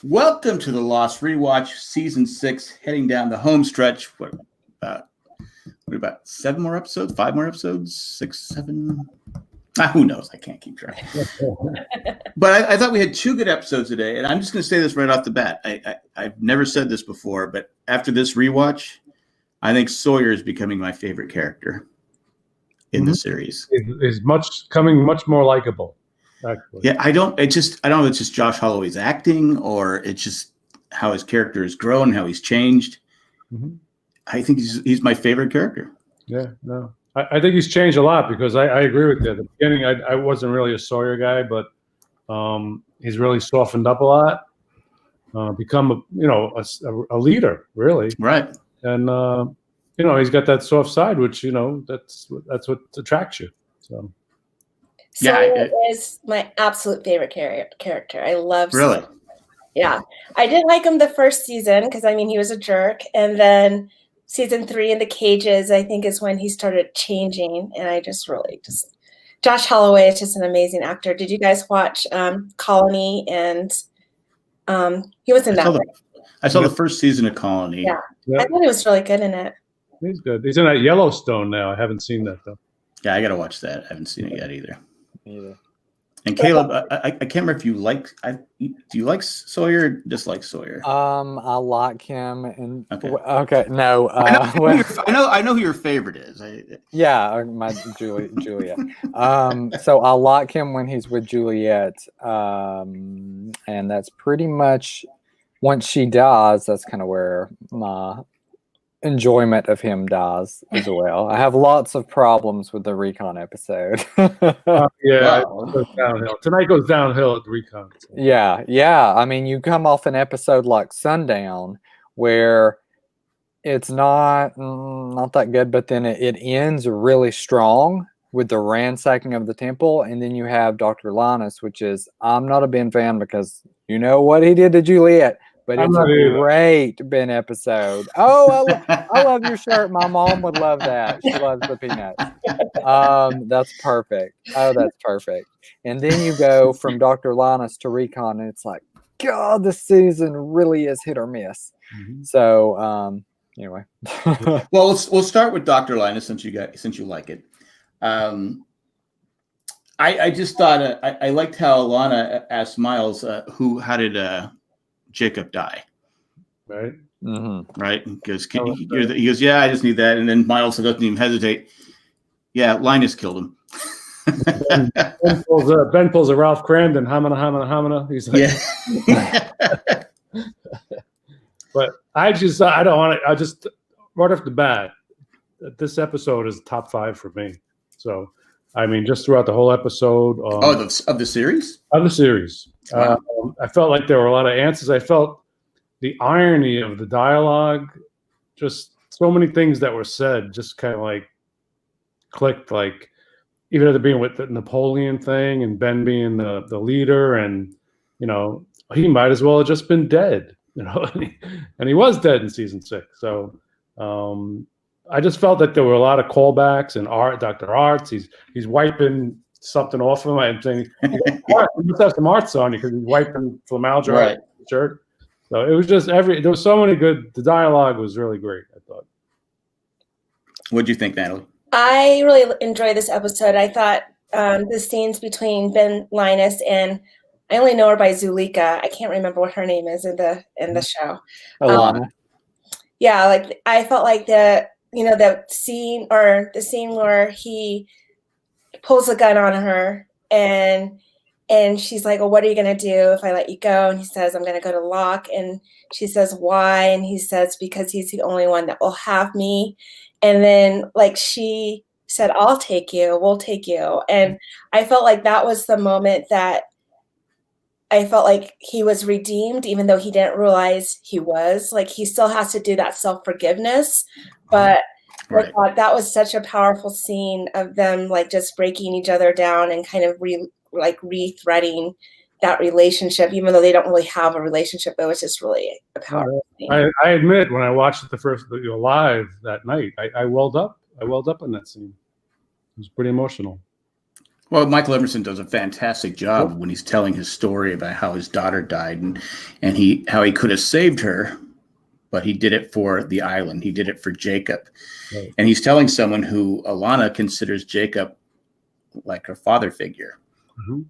Welcome to the Lost Rewatch, Season 6, heading down the home stretch. What about 7 more episodes? 5 more episodes? 6, 7? Who knows? I can't keep track. But I thought we had 2 good episodes today, and I'm just going to say this right off the bat. I've never said this before, but after this rewatch, I think Sawyer is becoming my favorite character in the series. Is becoming much more likable. Actually. Yeah, I don't know if it's just Josh Holloway's acting or it's just how his character has grown, how he's changed. Mm-hmm. I think he's my favorite character. Yeah, no. I think he's changed a lot because I agree with you. At the beginning, I wasn't really a Sawyer guy, but he's really softened up a lot, become a leader, really. Right. And he's got that soft side, which that's what attracts you. So. Sawyer is my absolute favorite character. I love Really? Sawyer. Yeah. I didn't like him the first season because, he was a jerk. And then season 3 in the cages, I think, is when he started changing. And I just Josh Holloway is just an amazing actor. Did you guys watch Colony? And he was in that. I saw the first season of Colony. Yeah. Yep. I thought he was really good in it. He's good. He's in that Yellowstone now. I haven't seen that, though. Yeah, I got to watch that. I haven't seen it yet either. And Caleb, I can't remember if you like. Do you like Sawyer or dislike Sawyer? I like him. And okay. No. I know who your favorite is. My Juliet. So I like him when he's with Juliet, and that's pretty much once she dies. That's kind of where my enjoyment of him dies as well. I have lots of problems with the Recon episode. Wow. It goes downhill. Tonight goes downhill at the Recon. So. Yeah. You come off an episode like Sundown where it's not that good, but then it ends really strong with the ransacking of the temple, and then you have Dr. Linus, which is I'm not a Ben fan because you know what he did to Juliet. But it's a great Ben episode. Oh, I love your shirt. My mom would love that. She loves the peanuts. That's perfect. Oh, that's perfect. And then you go from Dr. Linus to Recon, and it's like, God, this season really is hit or miss. Mm-hmm. So, anyway. Well, we'll start with Dr. Linus since you like it. I just thought I liked how Alana asked Miles, how did Jacob die? Right. Mm-hmm. Right. Because he goes, yeah, I just need that. And then Miles doesn't even hesitate. Yeah, Linus killed him. Ben pulls a Ralph Cramden, hamana. He's like, yeah. But I don't want to. I just right off the bat, this episode is top 5 for me. So, just throughout the whole episode. Of the series? Of the series. Wow. I felt like there were a lot of answers. I felt the irony of the dialogue, just so many things that were said, just kind of like clicked. Like even at being with the Napoleon thing and Ben being the leader, and he might as well have just been dead, and he was dead in season 6. So I just felt that there were a lot of callbacks and Dr. Arts. He's wiping something off of him. I'm saying, he must have some arts on you because he's wiping formaldehyde off the shirt. So it was just there was so many good. The dialogue was really great, I thought. What'd you think, Natalie? I really enjoyed this episode. I thought the scenes between Ben Linus and I only know her by Zuleika. I can't remember what her name is in the show. Alana. I felt like the scene where he pulls a gun on her and she's like, well, what are you going to do if I let you go? And he says, I'm going to go to Locke. And she says, why? And he says, because he's the only one that will have me. And then she said, we'll take you. And I felt like that was the moment that I felt like he was redeemed, even though he didn't realize he was. He still has to do that self-forgiveness. But I thought that was such a powerful scene of them just breaking each other down and kind of re-threading that relationship, even though they don't really have a relationship. It was just really a powerful scene. I admit, when I watched it the first live that night, I welled up. I welled up in that scene. It was pretty emotional. Well, Michael Emerson does a fantastic job when he's telling his story about how his daughter died and how he could have saved her, but he did it for the island. He did it for Jacob. Right. And he's telling someone who Alana considers Jacob like her father figure. Mm-hmm.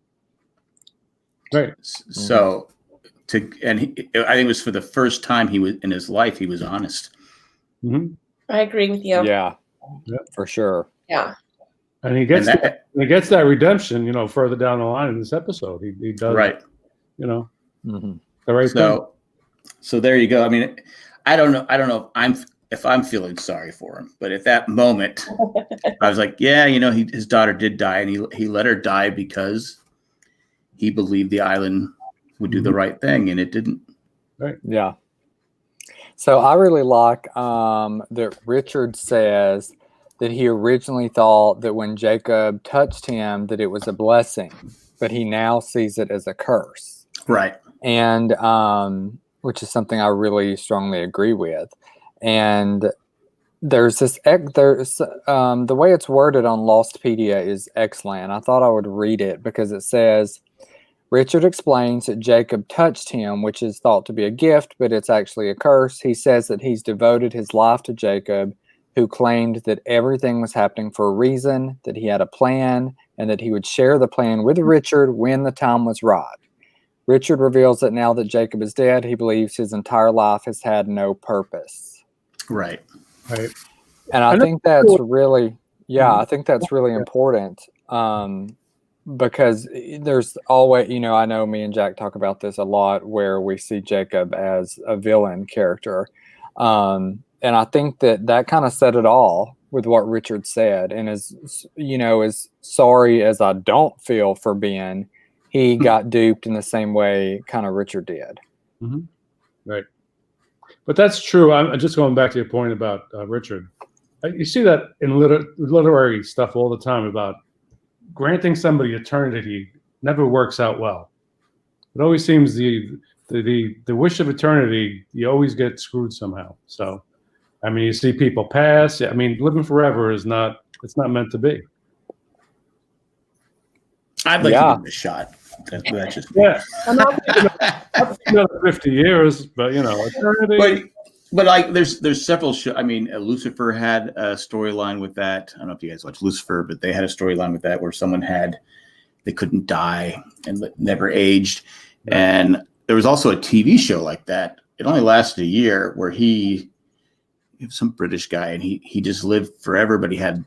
Right. So I think it was for the first time he was in his life, he was honest. Mm-hmm. I agree with you. Yeah, Yep. for sure. Yeah. And he gets that redemption, further down the line in this episode. He does, right. The right thing. So there you go. I mean, I don't know if I'm feeling sorry for him, but at that moment, I was like, yeah, his daughter did die, and he let her die because he believed the island would do the right thing, and it didn't. Right. Yeah. So I really like that Richard says that he originally thought that when Jacob touched him that it was a blessing, but he now sees it as a curse. Right. And which is something I really strongly agree with. And there's the way it's worded on Lostpedia is excellent. I thought I would read it because it says, Richard explains that Jacob touched him, which is thought to be a gift, but it's actually a curse. He says that he's devoted his life to Jacob, who claimed that everything was happening for a reason, that he had a plan, and that he would share the plan with Richard when the time was right. Richard reveals that now that Jacob is dead, he believes his entire life has had no purpose. Right. Right. And I think that's really, I think that's really important. Because there's always, I know me and Jack talk about this a lot where we see Jacob as a villain character. And I think that kind of said it all with what Richard said. And as sorry as I don't feel for Ben, he got duped in the same way kind of Richard did. Mm-hmm. Right. But that's true. I'm just going back to your point about Richard. You see that in literary stuff all the time about granting somebody eternity never works out well. It always seems the wish of eternity, you always get screwed somehow. So, I mean, you see people pass. I mean, living forever it's not meant to be. I'd like to give it a shot. That's just I'm not another 50 years, but eternity. But like, there's several shows. I mean, Lucifer had a storyline with that. I don't know if you guys watch Lucifer, but they had a storyline with that where someone they couldn't die and never aged. Right. And there was also a TV show like that. It only lasted a year where he was some British guy and he just lived forever, but he had,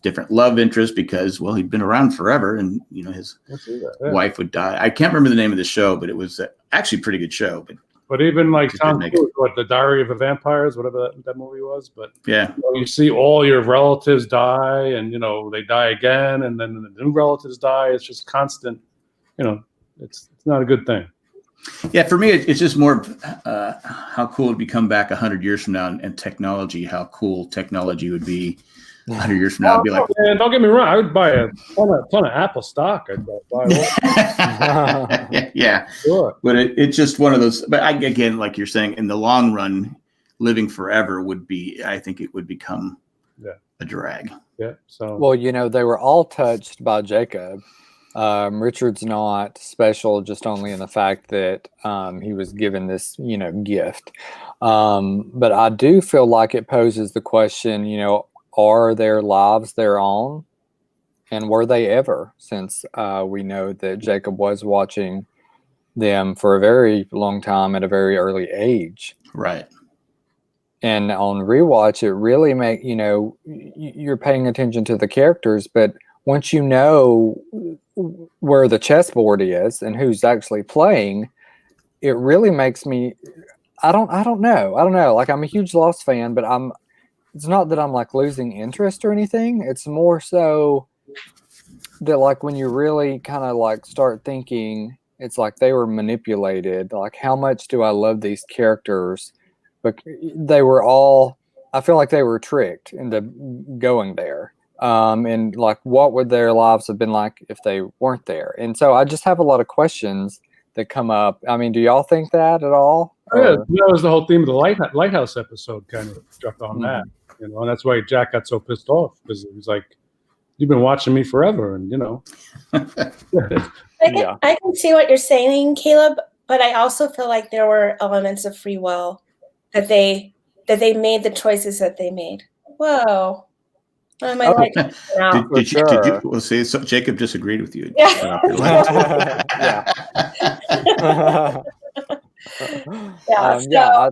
different love interests because, well, he'd been around forever and, his wife would die. I can't remember the name of the show, but it was actually a pretty good show. But even like Tom Cruise, The Diary of a Vampire, whatever that movie was. But yeah, you see all your relatives die and, they die again. And then the new relatives die. It's just constant, it's not a good thing. Yeah, for me, it's just more how cool it would be come back 100 years from now and technology, how cool technology would be 100 years from now. It'd be like, man, don't get me wrong. I would buy a ton of Apple stock. I'd buy yeah. Sure. But it's just one of those. But again, like you're saying, in the long run, living forever I think it would become a drag. Yeah. So well, they were all touched by Jacob. Richard's not special just only in the fact that he was given this, gift. But I do feel like it poses the question, are their lives their own? And were they ever? Since we know that Jacob was watching them for a very long time at a very early age. Right. And on Rewatch, it really you're paying attention to the characters, but once you know where the chessboard is and who's actually playing, it really makes me, I don't know. Like, I'm a huge Lost fan, but it's not that I'm like losing interest or anything. It's more so that like when you really kind of like start thinking, it's like they were manipulated. Like, how much do I love these characters? But I feel like they were tricked into going there. And like, what would their lives have been like if they weren't there? And so I just have a lot of questions that come up. I mean, do y'all think that at all? Yeah, that was the whole theme of the Lighthouse episode, kind of struck on that. And that's why Jack got so pissed off, because it was like, you've been watching me forever, and I can see what you're saying, Caleb, but I also feel like there were elements of free will that they made the choices that they made. Whoa. What am I like? Did you well, see, so Jacob disagreed with you. Yeah. I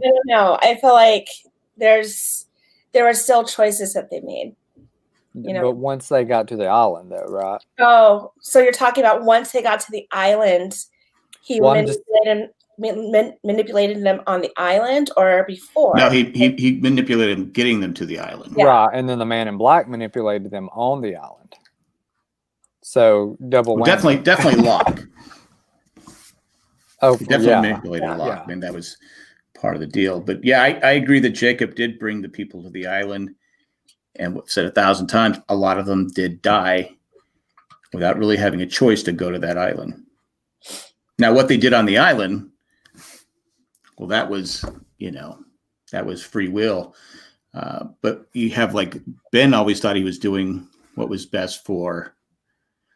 don't know. I feel like there were still choices that they made. But once they got to the island, though, right? Oh, so you're talking about once they got to the island, he manipulated them on the island, or before? No, he manipulated them, getting them to the island. Yeah. Right, and then the Man in Black manipulated them on the island. So double whammy. Definitely Locke. Oh, he definitely manipulated Locke. Yeah. I mean, that was part of the deal. But yeah, I agree that Jacob did bring the people to the island, and we've said 1,000 times, a lot of them did die without really having a choice to go to that island. Now, what they did on the island, well, that was free will. But you have Ben always thought he was doing what was best for.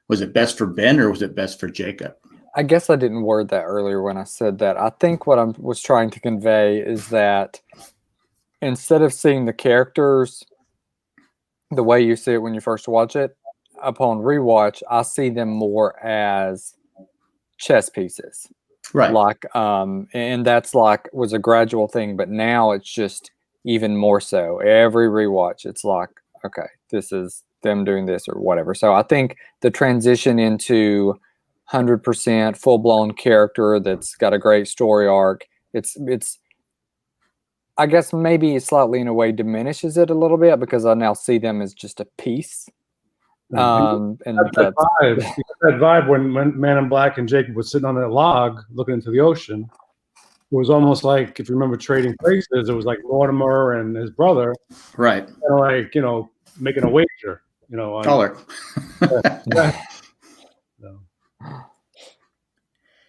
Was it best for Ben or was it best for Jacob? I guess I didn't word that earlier when I said that. I think what I was trying to convey is that instead of seeing the characters the way you see it when you first watch it, upon rewatch, I see them more as chess pieces. Right. And that's was a gradual thing, but now it's just even more so. Every rewatch, it's like, okay, this is them doing this or whatever. So I think the transition into 100% full-blown character that's got a great story arc, it's I guess maybe slightly in a way diminishes it a little bit because I now see them as just a piece. And that vibe when Man in Black and Jacob was sitting on that log looking into the ocean. It was almost like, if you remember Trading Places, it was like Mortimer and his brother, right? Making a wager, on color.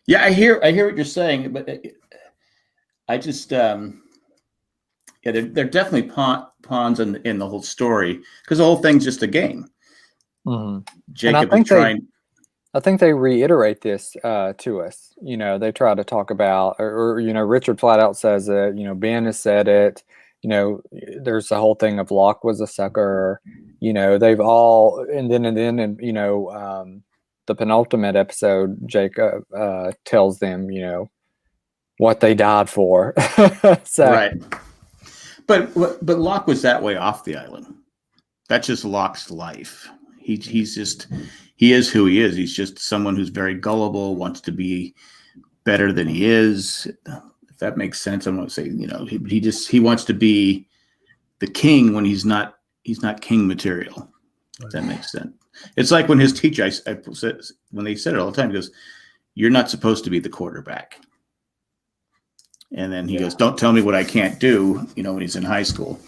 Yeah, I hear what you're saying, but I just they're definitely pawns in the whole story because the whole thing's just a game. Mm-hmm. Jacob is trying. I think they reiterate this to us. They try to talk about, or Richard flat out says it. Ben has said it. There's the whole thing of Locke was a sucker. They've all, and then the penultimate episode, Jacob tells them, what they died for. So, right. But Locke was that way off the island. That's just Locke's life. He is who he is. He's just someone who's very gullible, wants to be better than he is. If that makes sense, I'm going to say, he wants to be the king when he's not king material. If that makes sense. It's like when his teacher, when they said it all the time, he goes, "You're not supposed to be the quarterback." And then he goes, "Don't tell me what I can't do," when he's in high school.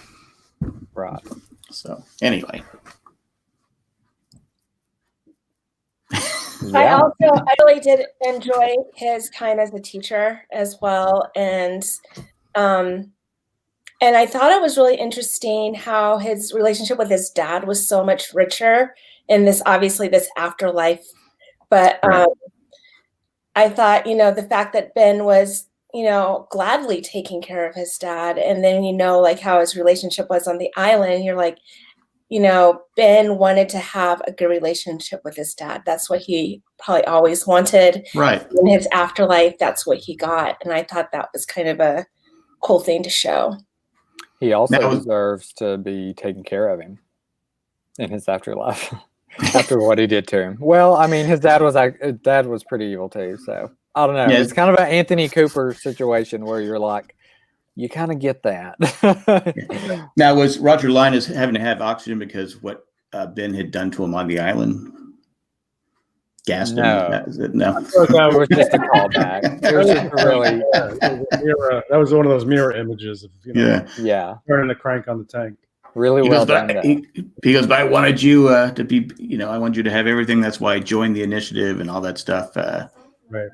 Right. So anyway. I really did enjoy his time as a teacher as well. And I thought it was really interesting how his relationship with his dad was so much richer in this afterlife. But I thought, the fact that Ben was, gladly taking care of his dad. And then, how his relationship was on the island, you're like, Ben wanted to have a good relationship with his dad. That's what he probably always wanted. Right. In his afterlife, that's what he got. And I thought that was kind of a cool thing to show. He also deserves to be taken care of him in his afterlife after what he did to him. Well, I mean, his dad was pretty evil too. So I don't know. Yeah. It's kind of an Anthony Cooper situation where you're like, you kind of get that. Yeah. Now, was Roger Linus having to have oxygen because what Ben had done to him on the island? Gassed him? No. It was just a callback. It was just really. That was one of those mirror images of yeah, turning the crank on the tank. Really well done. He goes, "But I wanted you to be, I wanted you to have everything. That's why I joined the initiative and all that stuff." Right.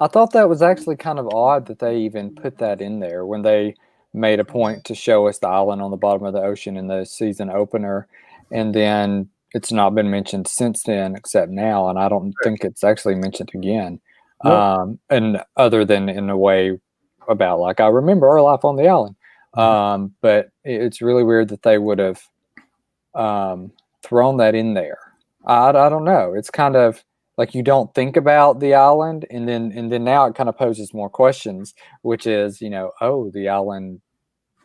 I thought that was actually kind of odd that they even put that in there when they made a point to show us the island on the bottom of the ocean in the season opener. And then it's not been mentioned since then, except now, and I don't think it's actually mentioned again. Nope. And other than in a way about like, I remember our life on the island. But it's really weird that they would have thrown that in there. I don't know. It's kind of like you don't think about the island, and then now it kind of poses more questions, which is, oh, the island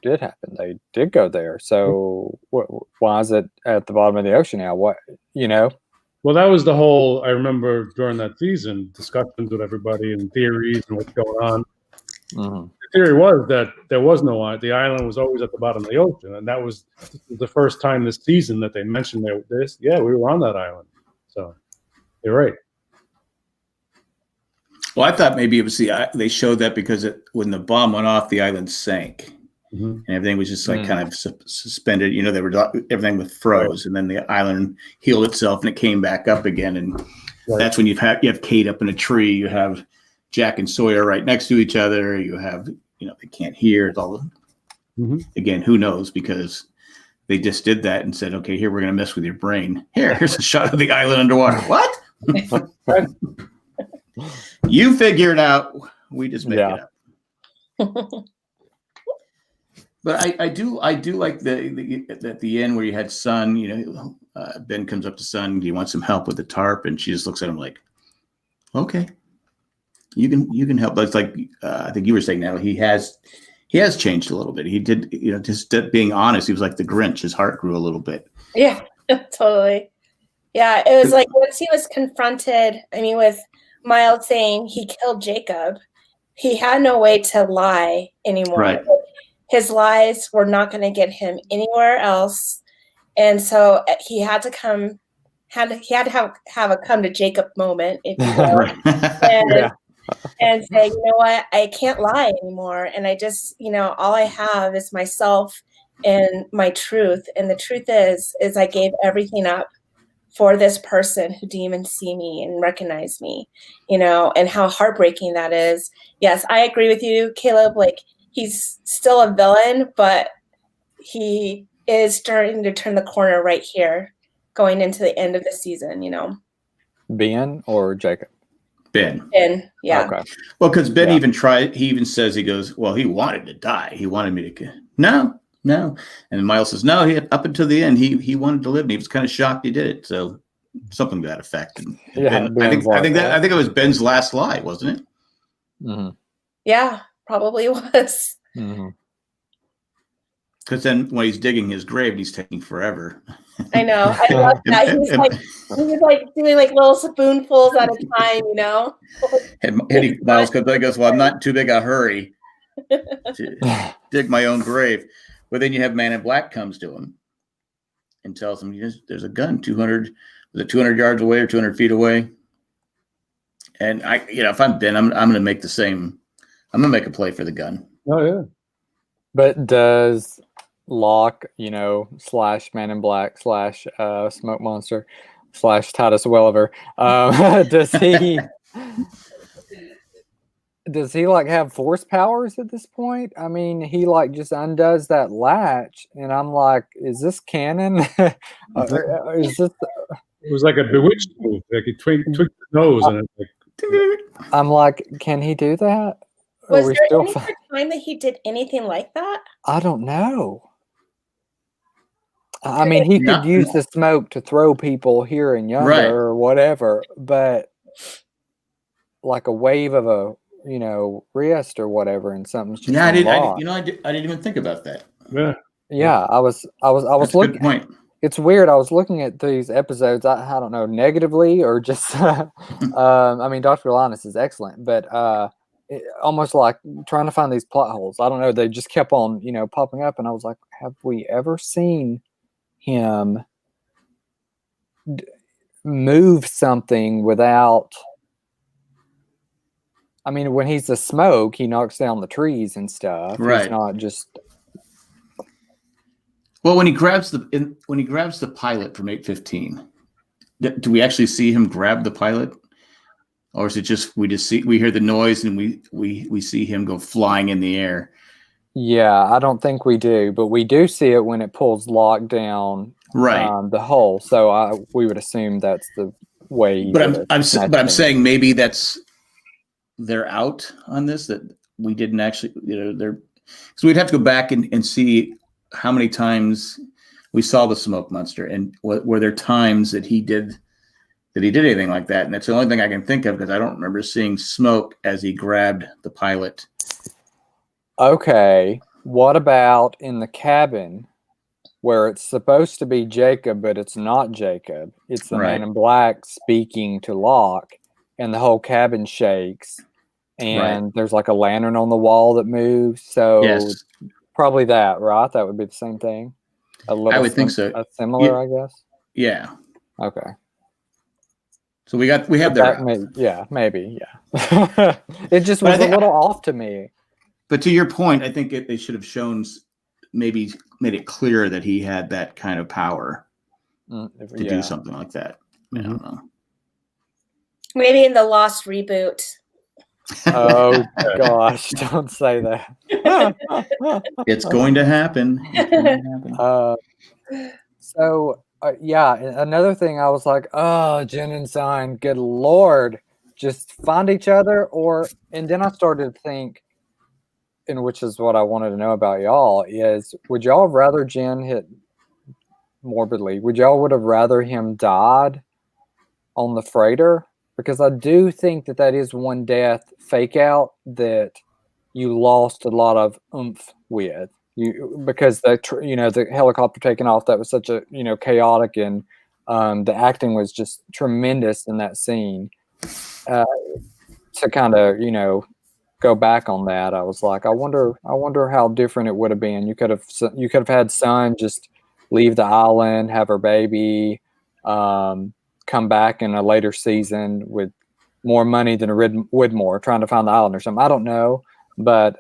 did happen. They did go there. So why is it at the bottom of the ocean now? What, Well, that was the whole, I remember during that season, discussions with everybody and theories and what's going on. Mm-hmm. The theory was that there was no island. The island was always at the bottom of the ocean. And that was the first time this season that they mentioned this. Yeah, we were on that island. So you're right. Well, I thought maybe it was they showed that because when the bomb went off, the island sank. Mm-hmm. And everything was just like kind of suspended. Everything was froze, and then the island healed itself, and it came back up again. And that's when you have Kate up in a tree. You have Jack and Sawyer right next to each other. You have they can't hear. It's all again, who knows, because they just did that and said, okay, here we're going to mess with your brain. Here's a shot of the island underwater. What? You figure it out. We just make it up. But I do like at the end where you had Sun. Ben comes up to Sun. Do you want some help with the tarp? And she just looks at him like, okay, you can help. But it's like I think you were saying, now he has changed a little bit. He did, just being honest. He was like the Grinch. His heart grew a little bit. Yeah, totally. Yeah, it was like once he was confronted. I mean, with Miles saying he killed Jacob, he had no way to lie anymore. Right. His lies were not going to get him anywhere else, and so he had to have a come to Jacob moment, if you will, and say, you know what, I can't lie anymore, and I just, all I have is myself and my truth, and the truth is I gave everything up for this person who didn't even see me and recognize me, and how heartbreaking that is. Yes, I agree with you, Caleb. Like, he's still a villain, but he is starting to turn the corner right here, going into the end of the season, Ben or Jacob? Ben. Ben, yeah. Okay. Well, because Ben even tried, he even says, he goes, well, he wanted to die. He wanted me to, no. And Miles says, no, up until the end, he wanted to live, and he was kind of shocked he did it. So something to that effect. And Ben, I think it was Ben's last lie, wasn't it? Mm-hmm. Yeah, probably was. Mm-hmm. Because then when he's digging his grave, he's taking forever. I know. I love that. He was like doing like little spoonfuls at a time, And Miles goes, well, I'm not in too big a hurry to dig my own grave. But then you have Man in Black comes to him and tells him, there's a gun 200 yards away or 200 feet away. And if I'm Ben, I'm going to make the same. I'm going to make a play for the gun. Oh, yeah. But does Locke, / Man in Black / Smoke Monster / Titus Welliver, does he like have force powers at this point? I mean, he like just undoes that latch, and I'm like, is this canon? Is this? It was like a bewitched move. Like he twinked his nose, and it's like. I'm like, can he do that? Was there any time that he did anything like that? I don't know. I mean, he could use the smoke to throw people here and yonder or whatever, but like a wave of a wrist or whatever, and something's just I didn't even think about that. Yeah. I was That's looking. A good point. It's weird. I was looking at these episodes. I don't know, negatively or just. I mean, Dr. Linus is excellent, but almost like trying to find these plot holes. I don't know. They just kept on, popping up, and I was like, have we ever seen him move something without? I mean, when he's the smoke, he knocks down the trees and stuff. Right. He's not just. Well, when he grabs the pilot from 815, do we actually see him grab the pilot, or is it just we hear the noise and we see him go flying in the air? Yeah, I don't think we do, but we do see it when it pulls Locke down Right. the hole. So we would assume that's the way. But I'm saying maybe they're out on this, that we didn't actually, so we'd have to go back and see how many times we saw the smoke monster, and were there times that he did anything like that. And that's the only thing I can think of, because I don't remember seeing smoke as he grabbed the pilot. Okay, what about in the cabin where it's supposed to be Jacob, but it's not Jacob? It's the man in black speaking to Locke, and the whole cabin shakes, and there's like a lantern on the wall that moves. So probably that, right? That would be the same thing. I would think so. Similar, I guess. Yeah. Okay. So we have that. Maybe. It just was a little off to me. But to your point, I think they should have shown, maybe made it clear that he had that kind of power to do something like that. I don't know. Maybe in the Lost reboot. Oh gosh, don't say that. It's going to happen. Another thing, I was like, oh, Jen and Sign, good Lord, just find each other. And then I started to think, and which is what I wanted to know about y'all, is would y'all have rather Jen hit morbidly? Would y'all would have rather him died on the freighter? Because I do think that is one death fake out that you lost a lot of oomph with. Because the helicopter taking off, that was such a chaotic, and the acting was just tremendous in that scene. To kind of go back on that, I was like, I wonder how different it would have been. You could have had Sun just leave the island, have her baby, come back in a later season with more money than a Widmore trying to find the island or something. I don't know, but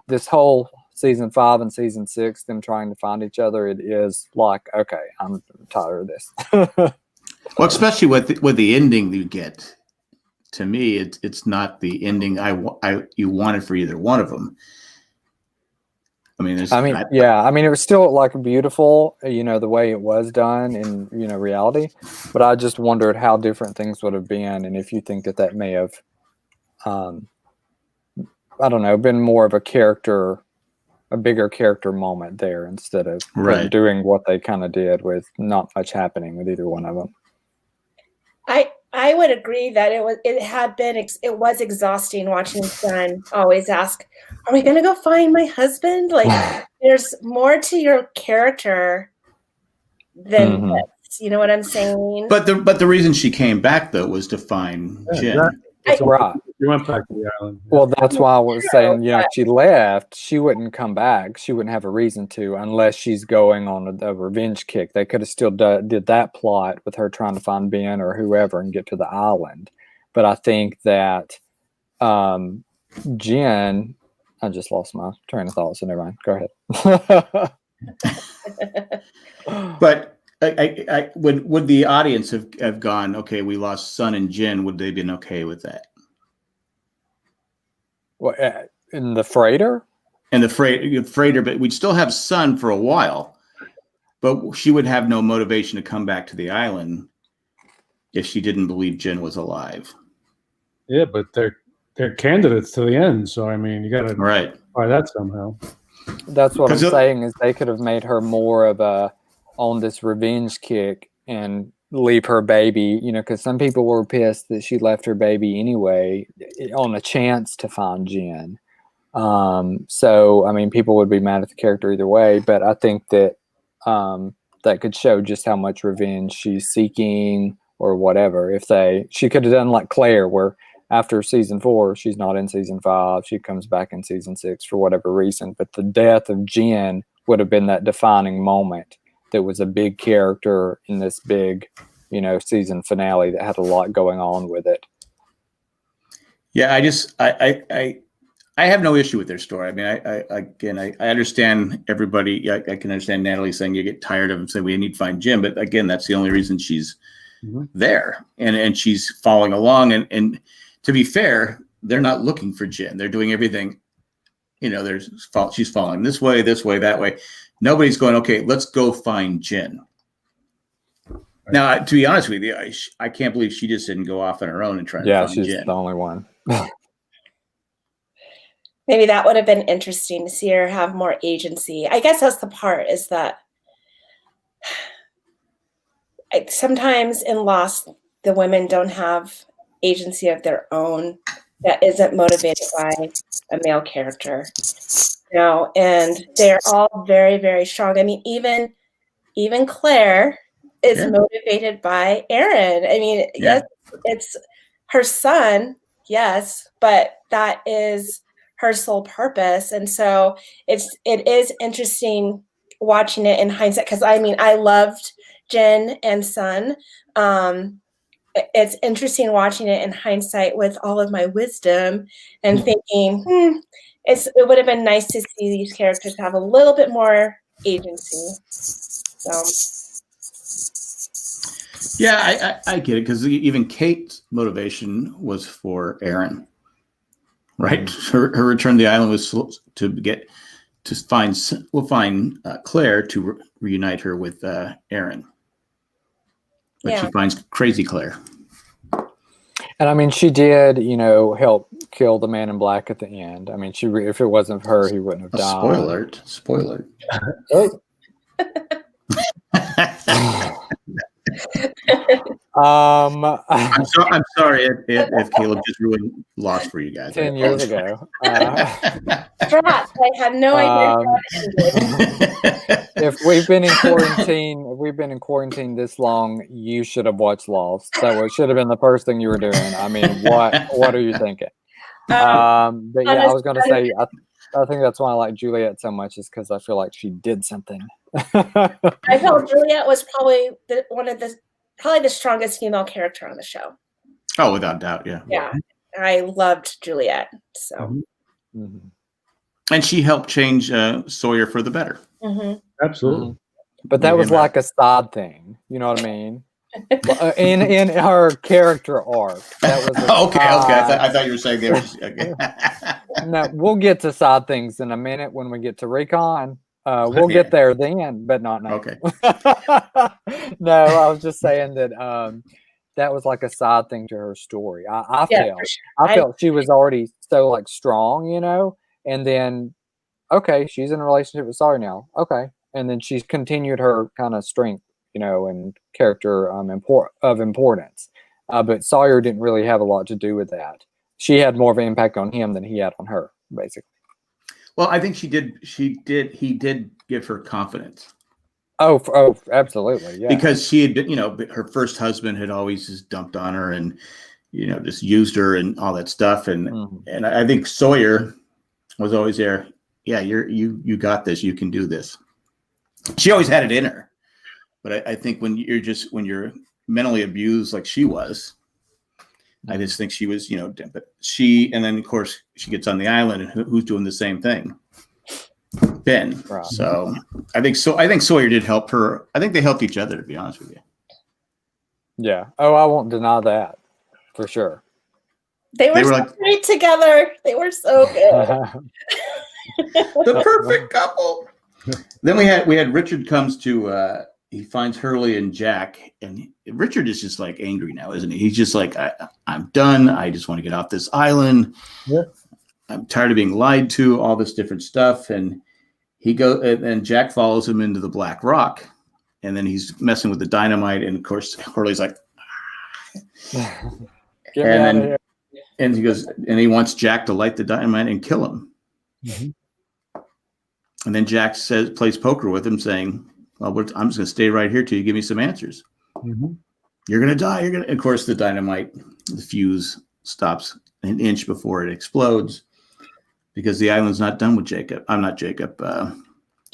this whole season 5 and season 6, them trying to find each other, it is like, okay, I'm tired of this. Well, especially with the ending you get. To me, it's not the ending you wanted for either one of them. I mean, it was still like beautiful, the way it was done in reality. But I just wondered how different things would have been, and if you think that may have, I don't know, been more of a bigger character moment there, instead of doing what they kind of did with not much happening with either one of them. I would agree that it was exhausting watching Sun always ask, "Are we going to go find my husband?" Like, there's more to your character than this. You know what I'm saying? But the reason she came back, though, was to find Jen. Right. She went back to the island. Well, that's why I was saying, if she left, she wouldn't come back. She wouldn't have a reason to, unless she's going on a revenge kick. They could have still did that plot with her trying to find Ben or whoever and get to the island. But I think that Jen, I just lost my train of thought, so never mind. Go ahead. But would the audience have gone, okay, we lost Sun and Jen? Would they have been okay with that? Well, in the freighter? In the freighter, but we'd still have Sun for a while. But she would have no motivation to come back to the island if she didn't believe Jen was alive. Yeah, but they're candidates to the end. So, I mean, you got to try that somehow. That's what I'm saying, is they could have made her more of on this revenge kick and leave her baby, because some people were pissed that she left her baby anyway on a chance to find Jen. So, I mean, people would be mad at the character either way, but I think that that could show just how much revenge she's seeking or whatever. She could have done like Claire, where after season 4, she's not in season 5, she comes back in season 6 for whatever reason, but the death of Jen would have been that defining moment. That was a big character in this big, season finale that had a lot going on with it. Yeah, I have no issue with their story. I mean, I understand everybody. I can understand Natalie saying you get tired of them saying we need to find Jim, but again, that's the only reason she's there, and she's following along. And to be fair, they're not looking for Jen. They're doing everything. She's following this way, that way. Nobody's going, okay, let's go find Jen. Now, to be honest with you, I can't believe she just didn't go off on her own and try to Yeah, find she's Jen. the only one. Maybe that would have been interesting to see her have more agency. I guess that's the part, is that sometimes in Lost, the women don't have agency of their own that isn't motivated by a male character. And they're all very, very strong. I mean, even Claire is motivated by Aaron. I mean, yes, it's her son, yes, but that is her sole purpose. And so it is interesting watching it in hindsight, because I mean, I loved Jen and Son. It's interesting watching it in hindsight with all of my wisdom and thinking, it would have been nice to see these characters have a little bit more agency. So. Yeah, I get it, because even Kate's motivation was for Aaron, right? Her return to the island was to find Claire to reunite her with Aaron, but she finds crazy Claire. And I mean, she did, help kill the Man in Black at the end. I mean, if it wasn't for her, he wouldn't have died. Spoiler. I'm sorry if Caleb just ruined Lost for you guys. 10 years ago. I had no idea. If we've been in quarantine this long, you should have watched Lost. That should have been the first thing you were doing. I mean, what are you thinking? But yeah, I was going to say, I think that's why I like Juliet so much, is because I feel like she did something. I felt Juliet was probably the strongest female character on the show. Oh, without doubt, yeah. Yeah, I loved Juliet. So, and she helped change Sawyer for the better. Absolutely. But that was like a side thing. You know what I mean? in her character arc. That was okay. I thought you were saying there was okay. No, we'll get to side things in a minute when we get to Recon. We'll get there then, but not now. Okay. No, I was just saying that that was like a side thing to her story. I felt she was already so like strong, and then she's in a relationship with Sawyer now. Okay. And then she's continued her kind of strength, and character of importance. But Sawyer didn't really have a lot to do with that. She had more of an impact on him than he had on her, basically. Well, I think he did give her confidence. Oh, absolutely. Yeah. Because she had been, her first husband had always just dumped on her and, just used her and all that stuff. And, and I think Sawyer was always there. Yeah, you got this. You can do this. She always had it in her. But I think when you're mentally abused like she was, I just think she was, but and then of course she gets on the island and who's doing the same thing? Ben. Right. So I think Sawyer did help her. I think they helped each other, to be honest with you. Yeah. Oh, I won't deny that for sure. They were so great together. They were so good. The perfect couple. Then we had Richard comes to he finds Hurley and Jack, and Richard is just like angry now, isn't he? He's just like, I'm done. I just want to get off this island. Yeah. I'm tired of being lied to, all this different stuff. And and Jack follows him into the Black Rock, and then he's messing with the dynamite. And of course, Hurley's like, and he goes, and he wants Jack to light the dynamite and kill him. Mm-hmm. And then Jack plays poker with him, saying, well, I'm just going to stay right here till you give me some answers. Mm-hmm. You're going to die. Of course, the dynamite, the fuse stops an inch before it explodes because the island's not done with Jacob. I'm not Jacob.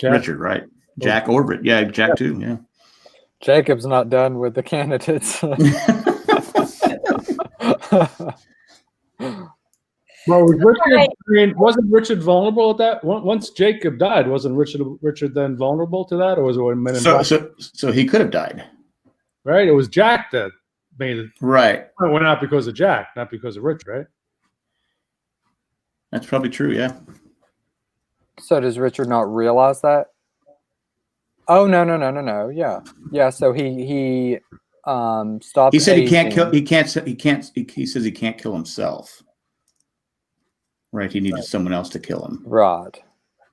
Richard, right? Jack or yeah, Jack too. Yeah. Jacob's not done with the candidates. Well, wasn't Richard vulnerable at that? Once Jacob died, wasn't Richard then vulnerable to that, or was it when Men in Black? So he could have died, right? It was Jack that made it right. Well, not because of Jack, not because of Richard, right? That's probably true. Yeah. So does Richard not realize that? Oh no! Yeah. So he stop. He said he can't aging. kill. He says he can't kill himself. Right. He needed someone else to kill him. Right.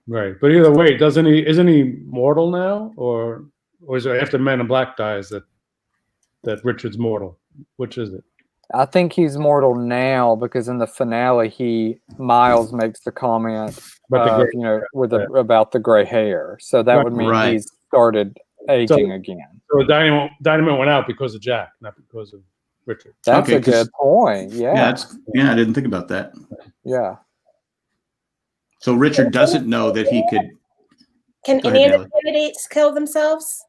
Right. But either way, isn't he mortal now, or is it after Men in Black dies that Richard's mortal? Which is it? I think he's mortal now because in the finale, Miles makes the comment But about the gray hair. So that would mean Right. he's started aging again. So Dynamite went out because of Jack, not because of Richard. That's Okay, a good point. Yeah. I didn't think about that. Yeah. So Richard doesn't know that he could. Can Go any ahead, of the candidates kill themselves?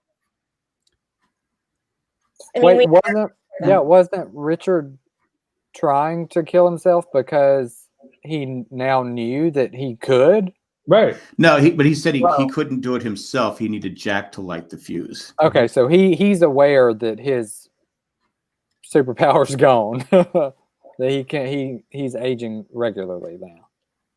Wait, wasn't Richard trying to kill himself because he now knew that he could? Right. No, but he said he couldn't do it himself. He needed Jack to light the fuse. Okay, so he's aware that his superpower's gone. That he's aging regularly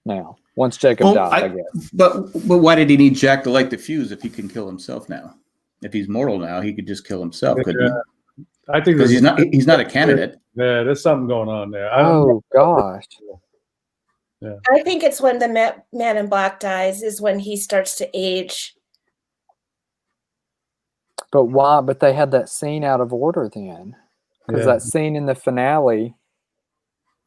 now. Once Jacob died, I guess. But why did he need Jack to light the fuse if he can kill himself now? If he's mortal now, he could just kill himself, couldn't he? I think Because he's not a candidate. Yeah, there's something going on there. Oh gosh. Yeah. I think it's when the man in black dies is when he starts to age. But why? But they had that scene out of order then, because that scene in the finale.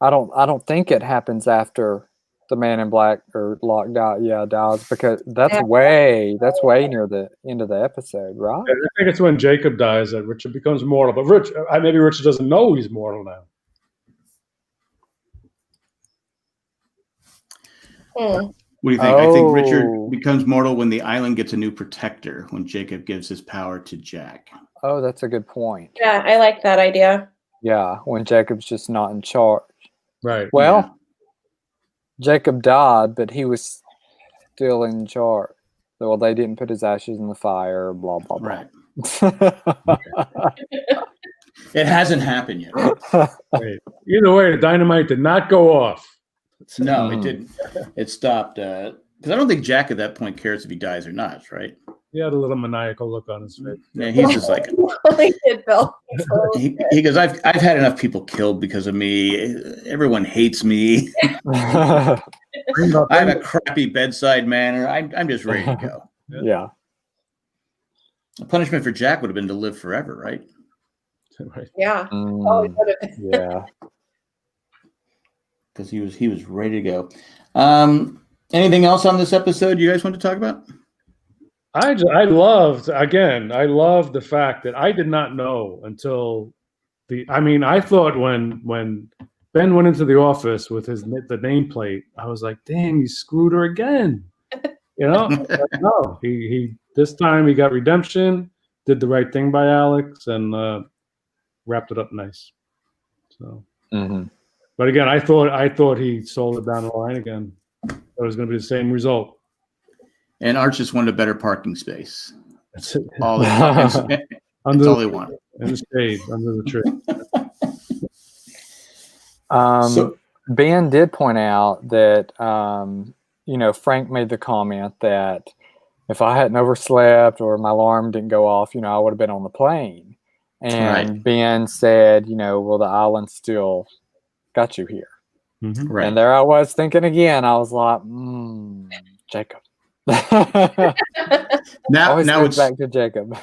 I don't think it happens after the man in black or Locke dies, because that's way near the end of the episode, right? I think it's when Jacob dies that Richard becomes mortal. But maybe Richard doesn't know he's mortal now. What do you think? I think Richard becomes mortal when the island gets a new protector, when Jacob gives his power to Jack. Oh, that's a good point. Yeah, I like that idea. Yeah, when Jacob's just not in charge. Right. Well, Jacob died, but he was still in charge. Well, they didn't put his ashes in the fire, blah, blah, blah. Right. It hasn't happened yet. Right. Either way, the dynamite did not go off. No, it didn't. It stopped. Because I don't think Jack at that point cares if he dies or not, right? He had a little maniacal look on his face. Yeah, he's just like, He did, Bill. he goes, I've had enough people killed because of me. Everyone hates me. I have a crappy bedside manner. I'm just ready to go. Yeah. The punishment for Jack would have been to live forever, right? Right. Yeah. Yeah. Because he was ready to go. Anything else on this episode you guys want to talk about? I loved the fact that I did not know until I thought when Ben went into the office with the nameplate, I was like, damn, he screwed her again. But no, he this time he got redemption, did the right thing by Alex, and wrapped it up nice. So, but again, I thought he sold it down the line again. It was going to be the same result. And Art just wanted a better parking space. That's it. That's all they wanted. In the shade, under the tree. Ben did point out that Frank made the comment that if I hadn't overslept or my alarm didn't go off, I would have been on the plane. And Ben said, well, the island still got you here. Mm-hmm. Right. And there I was thinking again. I was like, Jacob. now it's back to Jacob.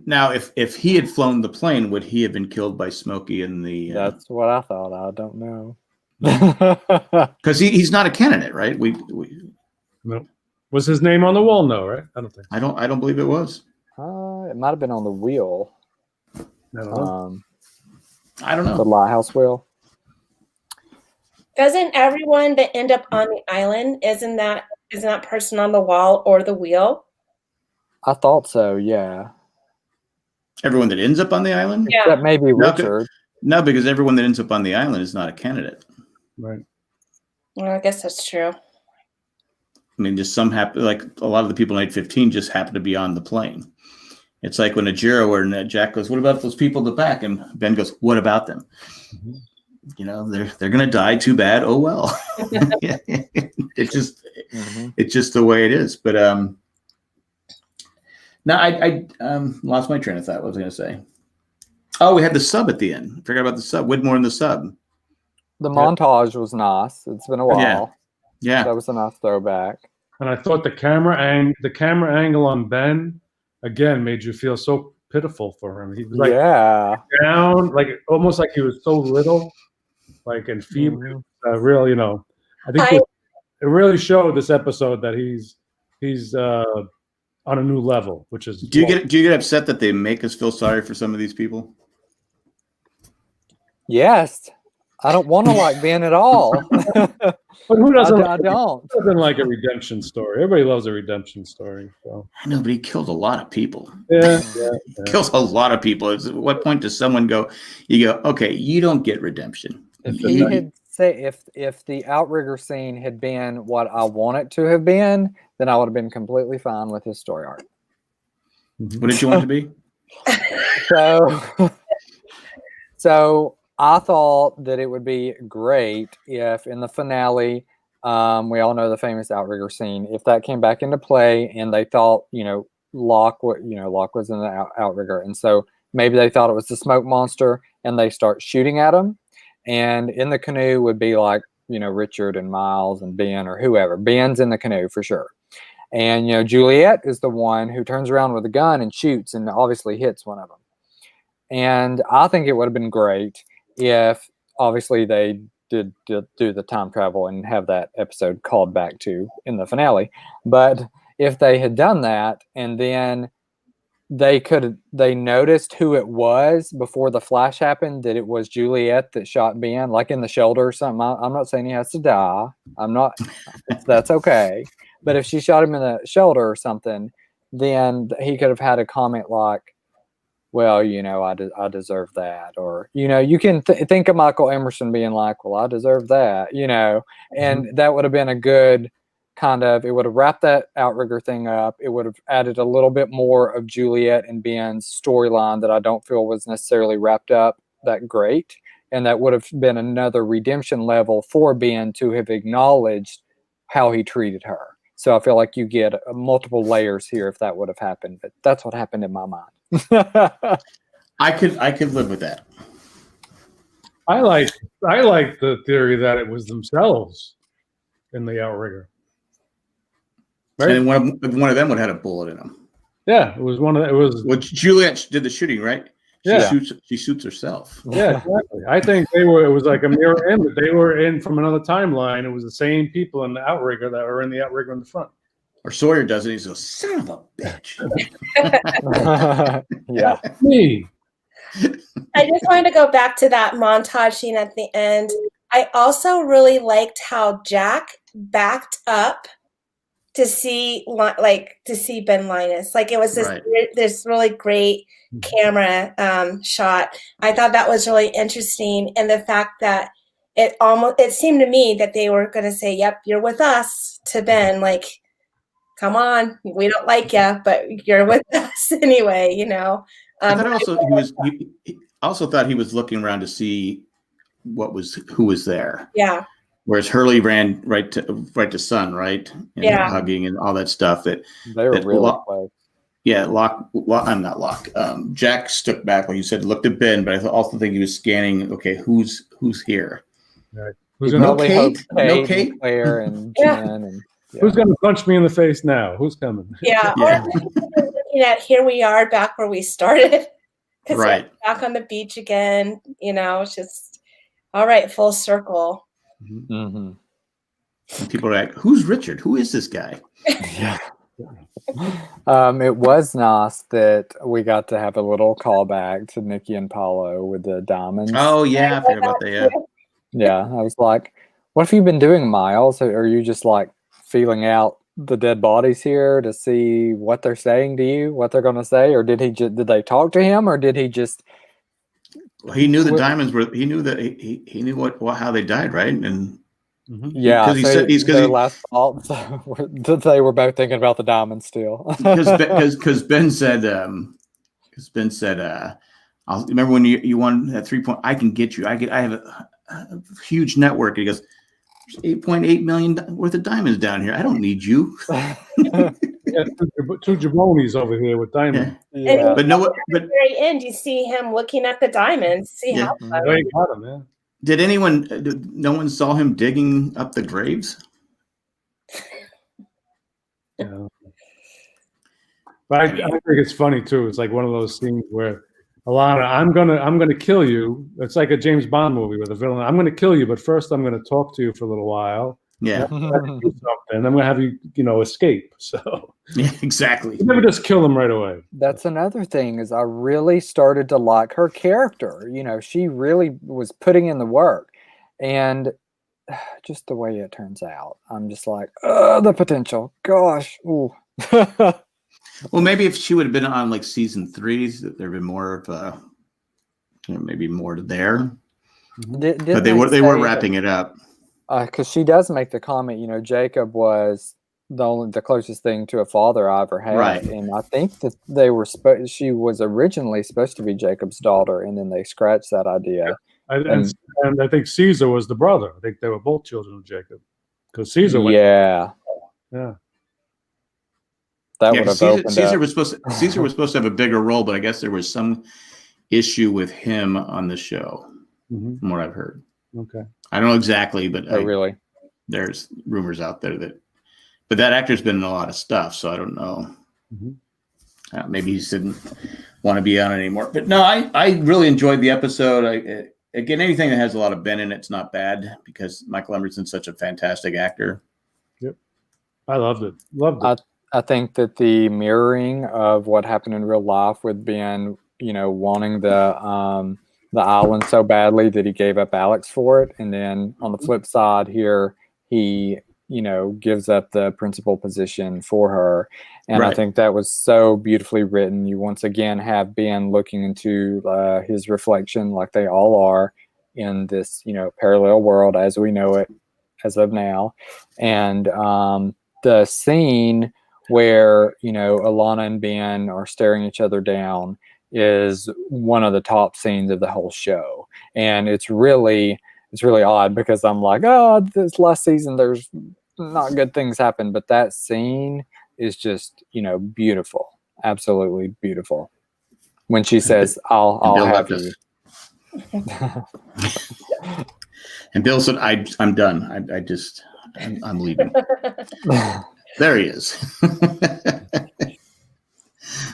Now, if he had flown the plane, would he have been killed by Smokey and the? That's what I thought. I don't know. Because he's not a candidate, right? We no. Was his name on the wall? No, right? I don't think. I don't believe it was. It might have been on the wheel. I don't know. I don't know. The lighthouse wheel. Doesn't everyone that end up on the island, isn't that person on the wall or the wheel? I thought so, yeah. Everyone that ends up on the island? Yeah. Except maybe Richard. No, because everyone that ends up on the island is not a candidate. Right. Well, I guess that's true. I mean, just some happen, like a lot of the people in 815 just happen to be on the plane. It's like when Ajiro and Jack goes, "What about those people in the back?" And Ben goes, "What about them?" Mm-hmm. They're gonna die. Too bad. Oh well. It's just the way it is. But now I lost my train of thought. What was I gonna say? Oh, we had the sub at the end. Forgot about the sub. Whitmore in the sub. The montage was nice. It's been a while. Yeah. That was a nice throwback. And I thought the camera angle on Ben again made you feel so pitiful for him. He was like down, like almost like he was so little, like and feeble. Real, I think it really showed this episode that he's on a new level, which is. Do you get upset that they make us feel sorry for some of these people? Yes. I don't want to like Ben at all. But who doesn't? I don't. Who doesn't like a redemption story? Everybody loves a redemption story. So. I know, but he killed a lot of people. Yeah. He kills a lot of people. At what point does someone go? You go, okay, you don't get redemption. If he had say if the outrigger scene had been what I want it to have been, then I would have been completely fine with his story arc. What did you want it to be? So I thought that it would be great if in the finale, we all know the famous outrigger scene, if that came back into play and they thought, Locke was in the outrigger. And so maybe they thought it was the smoke monster and they start shooting at him. And in the canoe would be like, Richard and Miles and Ben or whoever. Ben's in the canoe for sure. And, Juliet is the one who turns around with a gun and shoots and obviously hits one of them. And I think it would have been great if obviously they did do the time travel and have that episode called back to in the finale. But if they had done that and then they noticed who it was before the flash happened, that it was Juliet that shot Ben, like in the shoulder or something. I'm not saying he has to die. That's okay. But if she shot him in the shoulder or something, then he could have had a comment like, well, I deserve that. Or, you can think of Michael Emerson being like, well, I deserve that, and that would have been a good it would have wrapped that outrigger thing up. It would have added a little bit more of Juliet and Ben's storyline that I don't feel was necessarily wrapped up that great. And that would have been another redemption level for Ben to have acknowledged how he treated her. So I feel like you get multiple layers here if that would have happened, but that's what happened in my mind. I could live with that. I like the theory that it was themselves in the outrigger. Right? And one of them would have had a bullet in them. Yeah, it was one of it was. Well, Juliet did the shooting, right? She shoots herself. Yeah, exactly. I think it was like a mirror image. They were in from another timeline. It was the same people in the outrigger that were in the outrigger in the front. Or Sawyer does it. He goes, son of a bitch. Yeah. Me. I just wanted to go back to that montage scene at the end. I also really liked how Jack backed up to see Ben Linus. Like it was this really great camera shot. I thought that was really interesting, and the fact that it seemed to me that they were going to say, "Yep, you're with us," to Ben. Like, come on, we don't like you, but you're with us anyway. I also thought he was looking around to see who was there. Yeah. Whereas Hurley ran right to Sun, right? And hugging and all that stuff. They were really close. Yeah, I'm not Locke. Jack stuck back, like you said, looked at Ben, but I also think he was scanning. Okay, who's here? Right. No Kate, Claire, and Jen, and who's going to punch me in the face now? Who's coming? Yeah. Looking at here we are back where we started. Right. Back on the beach again. It's just all right. Full circle. Mm-hmm. And people are like, "Who's Richard? Who is this guy?" Yeah. It was nice that we got to have a little callback to Nikki and Paulo with the diamonds. Oh yeah, I forgot about that. Yeah, I was like, "What have you been doing, Miles? Are you just like feeling out the dead bodies here to see what they're saying to you, what they're going to say, or did they talk to him, or did he just?" Well, he knew the diamonds were. He knew that he knew how they died, right? And yeah, because their last thoughts they were both thinking about the diamonds still. Because Ben said, I'll remember when you won that 3 point. I can get you. I have a huge network. And he goes, 8.8 million worth of diamonds down here. I don't need you. Yeah, two jabronis over here with diamonds. Yeah. And But no, at but the very end, you see him looking at the diamonds. See Yeah. how fun. They got him, man. did anyone? No one saw him digging up the graves. Yeah. But I think it's funny too. It's like one of those scenes where Alana, I'm gonna kill you. It's like a James Bond movie with a villain. I'm gonna kill you, but first I'm gonna talk to you for a little while. Yeah, Do something. I'm gonna have you, escape. So yeah, exactly. you never just kill them right away. That's another thing is I really started to like her character. She really was putting in the work, and just the way it turns out, I'm just like, the potential. Gosh, ooh. Well, maybe if she would have been on like season 3, there'd been more of maybe more to there. But they were wrapping it up. Because she does make the comment, Jacob was the closest thing to a father I ever had, Right. And I think that she was originally supposed to be Jacob's daughter, and then they scratched that idea. And I think Caesar was the brother. I think they were both children of Jacob, because Caesar went. Yeah. That would have opened Caesar up. was supposed to have a bigger role, but I guess there was some issue with him on the show, from what I've heard. Okay. I don't know exactly, but Really? There's rumors out there but that actor's been in a lot of stuff, so I don't know. Maybe he didn't want to be on it anymore. But no, I really enjoyed the episode. Again, anything that has a lot of Ben in it's not bad, because Michael Emerson's such a fantastic actor. Yep. I loved it. I think that the mirroring of what happened in real life with Ben, wanting the island so badly that he gave up Alex for it. And then on the flip side here, he, gives up the principal position for her. And Right. I think that was so beautifully written. You once again have Ben looking into his reflection, like they all are in this, parallel world as we know it as of now. And the scene where, Alana and Ben are staring each other down is one of the top scenes of the whole show. And it's really odd, because I'm like, this last season, there's not good things happen. But that scene is just, beautiful. Absolutely beautiful. When she says, I'll have you. And Bill said, I'm done. I'm leaving. There he is.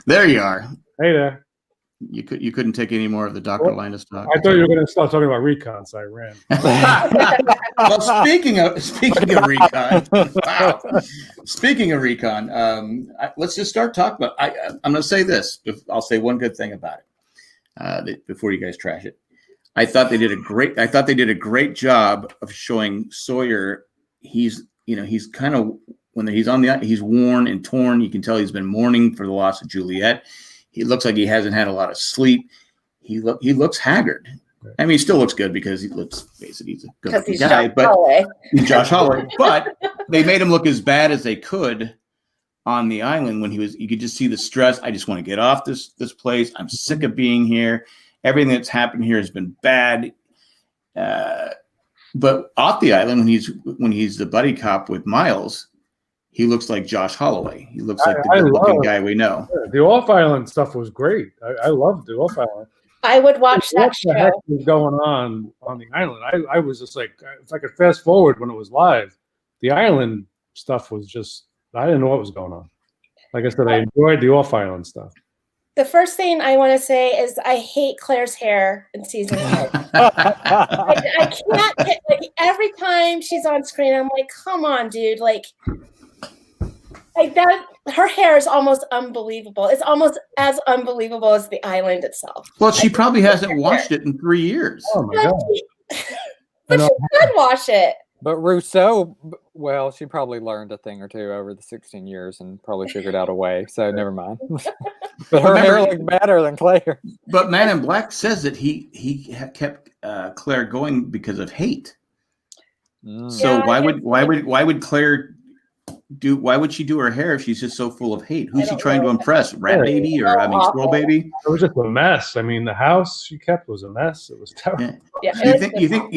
There you are. Hey there. You couldn't take any more of the Dr. Linus talk. I thought you were going to start talking about Recon, so I ran. Well, speaking of Recon, wow. Speaking of Recon, let's just start talking about. I'm going to say this. I'll say one good thing about it before you guys trash it. I thought they did a great job of showing Sawyer. He's kind of, when he's on he's worn and torn. You can tell he's been mourning for the loss of Juliet. He looks like he hasn't had a lot of sleep. He looks haggard. I mean, he still looks good, because he looks basically he's a good guy, but he's Josh Holloway. But they made him look as bad as they could on the island when you could just see the stress. I just want to get off this place. I'm sick of being here. Everything that's happened here has been bad. But off the island, when he's the buddy cop with Miles, he looks like Josh Holloway. He looks like the good-looking guy we know. The off-island stuff was great. I loved the off-island. I would watch that What the heck show. was going on the island? I was just like, if I could fast forward when it was live, the island stuff was just, I didn't know what was going on. Like I said, I enjoyed the off-island stuff. The first thing I want to say is I hate Claire's hair in season 6. I can't, like, every time she's on screen, I'm like, come on, dude. Like that, her hair is almost unbelievable. It's almost as unbelievable as the island itself. Well, she probably hasn't washed it in 3 years. Oh my God. But she could wash it. But Rousseau, well, she probably learned a thing or two over the 16 years and probably figured out a way. So never mind. But her hair looked better than Claire. But Man in Black says that he kept Claire going because of hate. So Yeah, why would Claire why would she do her hair if she's just so full of hate? Who's she trying to impress? Rat Baby or Squirrel Baby? It was just a mess. I mean, the house she kept was a mess. It was terrible. Yeah, You think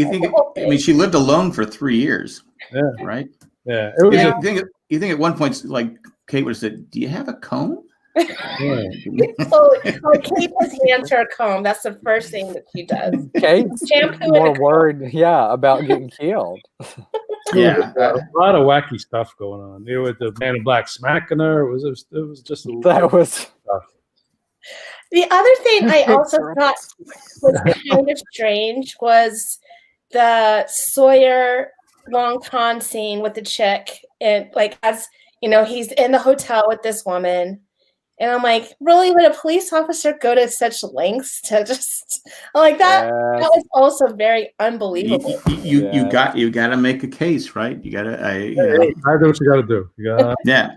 I mean, she lived alone for 3 years. Yeah. Right? Yeah. It was You think at one point, like, Kate would have said, "Do you have a comb?" Yeah. Kate has hands her a comb. That's the first thing that she does. Kate's Shampoo more and a comb. worried, about getting killed. Yeah. A lot of wacky stuff going on. There with the Man in Black smacking her. It was just a That was stuff. The other thing I also Correct. thought was kind of strange was the Sawyer long con scene with the chick, and like as you know, he's in the hotel with this woman, and I'm like, really, would a police officer go to such lengths to just like that? Yes. That was also very unbelievable. You got to make a case, right? You got to, I do what you got to do. yeah.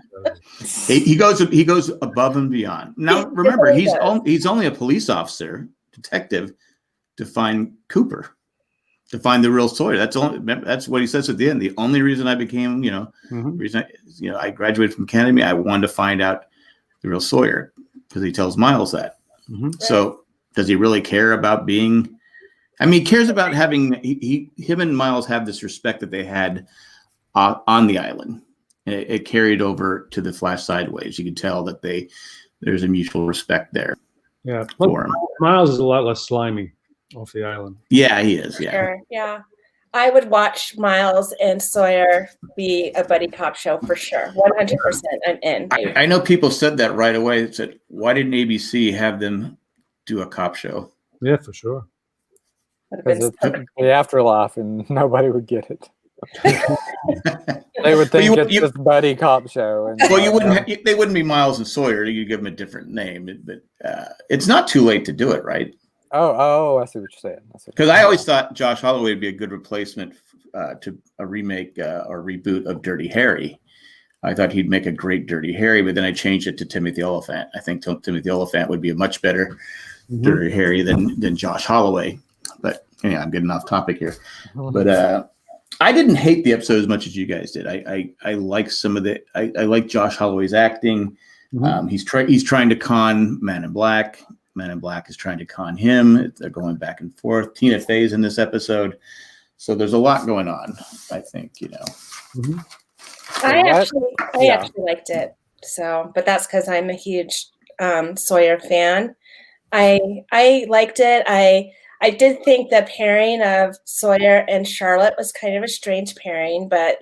He goes above and beyond. Now, remember, he's only a police officer, detective, to find Cooper, to find the real Sawyer. That's what he says at the end. The only reason I became, I graduated from academy, I wanted to find out the real Sawyer, because he tells Miles that. Mm-hmm. So does he really care about being? I mean, he cares about having him and Miles have this respect that they had on the island. It carried over to the Flash Sideways. You could tell that there's a mutual respect there. Yeah, for him. Miles is a lot less slimy off the island. Yeah, he is. Yeah. Sure, yeah. I would watch Miles and Sawyer be a buddy cop show for sure. 100%. I'm in. I know people said that right away. They said, why didn't ABC have them do a cop show? Yeah, for sure. Because it's the afterlife and nobody would get it. They would think it's this buddy cop show. And, they wouldn't be Miles and Sawyer. You give them a different name, but it's not too late to do it, right? Oh, I see what you're saying. Because I always thought Josh Holloway would be a good replacement to a remake or reboot of Dirty Harry. I thought he'd make a great Dirty Harry, but then I changed it to Timothy Oliphant. I think Timothy Oliphant would be a much better Dirty Harry than Josh Holloway. But yeah, I'm getting off topic here. But I didn't hate the episode as much as you guys did. I like some of the. I like Josh Holloway's acting. He's trying to con Man in Black. Man in Black is trying to con him. They're going back and forth. Tina Fey's in this episode, so there's a lot going on. I think I actually liked it. So, but that's because I'm a huge Sawyer fan. I liked it. I did think the pairing of Sawyer and Charlotte was kind of a strange pairing, but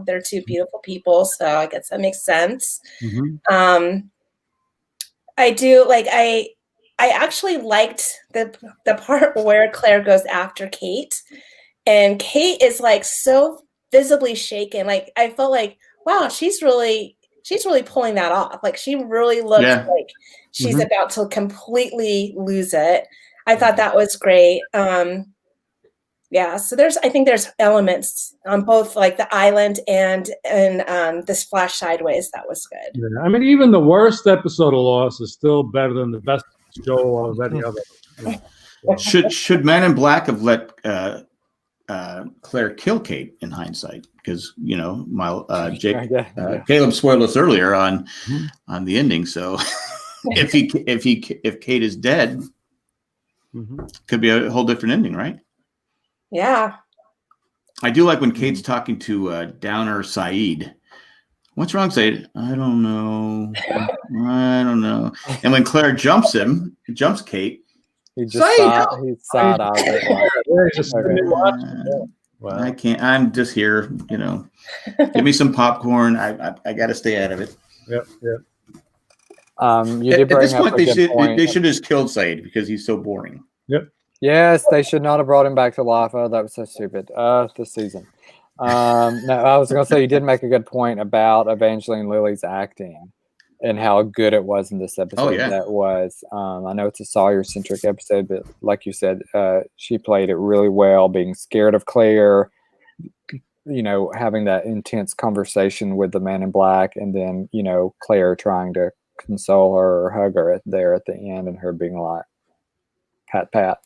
they're two beautiful people, so I guess that makes sense. I do like I actually liked the part where Claire goes after Kate, and Kate is like so visibly shaken. Like I felt like, wow, she's really pulling that off. Like she really looks like she's about to completely lose it. I thought that was great. So I think there's elements on both like the island and this Flash Sideways that was good. Yeah, I mean, even the worst episode of Lost is still better than the best show of any other. Should Man in Black have let Claire kill Kate in hindsight? Because Caleb spoiled us earlier on the ending. So if Kate is dead. Could be a whole different ending, right? Yeah. I do like when Kate's talking to Downer Saeed. What's wrong, Saeed? I don't know. And when Claire jumps Kate. He just side out. I can't. I'm just here. Give me some popcorn. I got to stay out of it. Yep. You did bring at this up point, a good point. they should have just killed Saeed because he's so boring. Yep. Yes, they should not have brought him back to life. Oh, that was so stupid. This season. No, I was going to say you did make a good point about Evangeline Lilly's acting and how good it was in this episode. Oh, yeah. That was. I know it's a Sawyer-centric episode, but like you said, she played it really well, being scared of Claire, having that intense conversation with the Man in Black, and then, Claire trying to console her or hug her there at the end, and her being like, pat.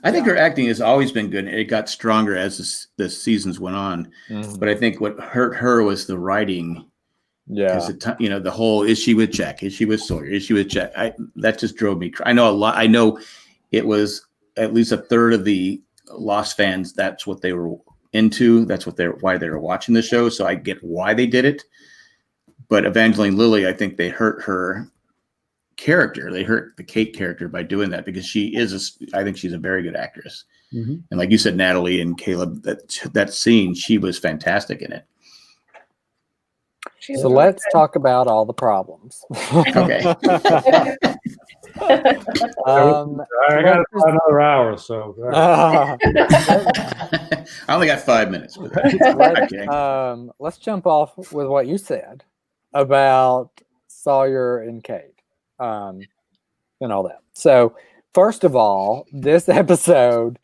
I think her acting has always been good. It got stronger as the seasons went on. But I think what hurt her was the writing. Yeah. The whole, is she with Jack? Is she with Sawyer? Is she with Jack? That just drove me. I know a lot. I know it was at least a third of the Lost fans. That's what they were into. That's why they were watching the show. So I get why they did it. But Evangeline Lilly, I think they hurt her character. They hurt the Kate character by doing that because I think she's a very good actress. Mm-hmm. And like you said, Natalie and Caleb, that scene, she was fantastic in it. So let's talk about all the problems. Okay. I got another hour, so. I only got 5 minutes. Let's jump off with what you said about Sawyer and Kate and all that. So, first of all, this episode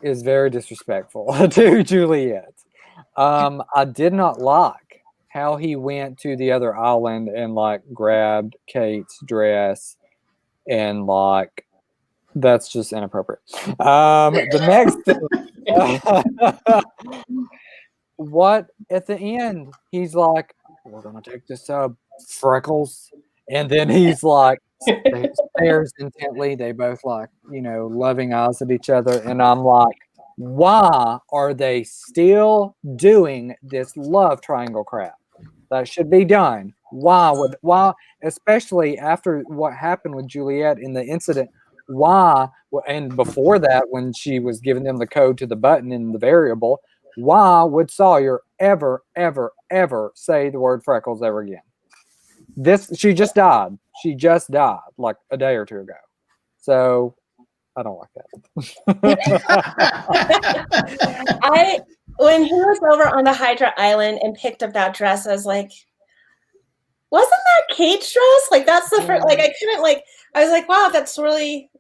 is very disrespectful to Juliet. I did not like how he went to the other island and like grabbed Kate's dress and like that's just inappropriate. The next thing, what at the end he's like, we're gonna take this Freckles, and then he's like stares intently. They both like loving eyes at each other, and I'm like, why are they still doing this love triangle crap? That should be done. Why, especially after what happened with Juliet in the incident, why, and before that, when she was giving them the code to the button in the variable, why would Sawyer ever, ever, ever say the word Freckles ever again? She just died. She just died like a day or two ago. So I don't like that. When he was over on the Hydra Island and picked up that dress, I was like, wasn't that Kate's dress? Like that's the first, like I couldn't like, I was like, wow, that's really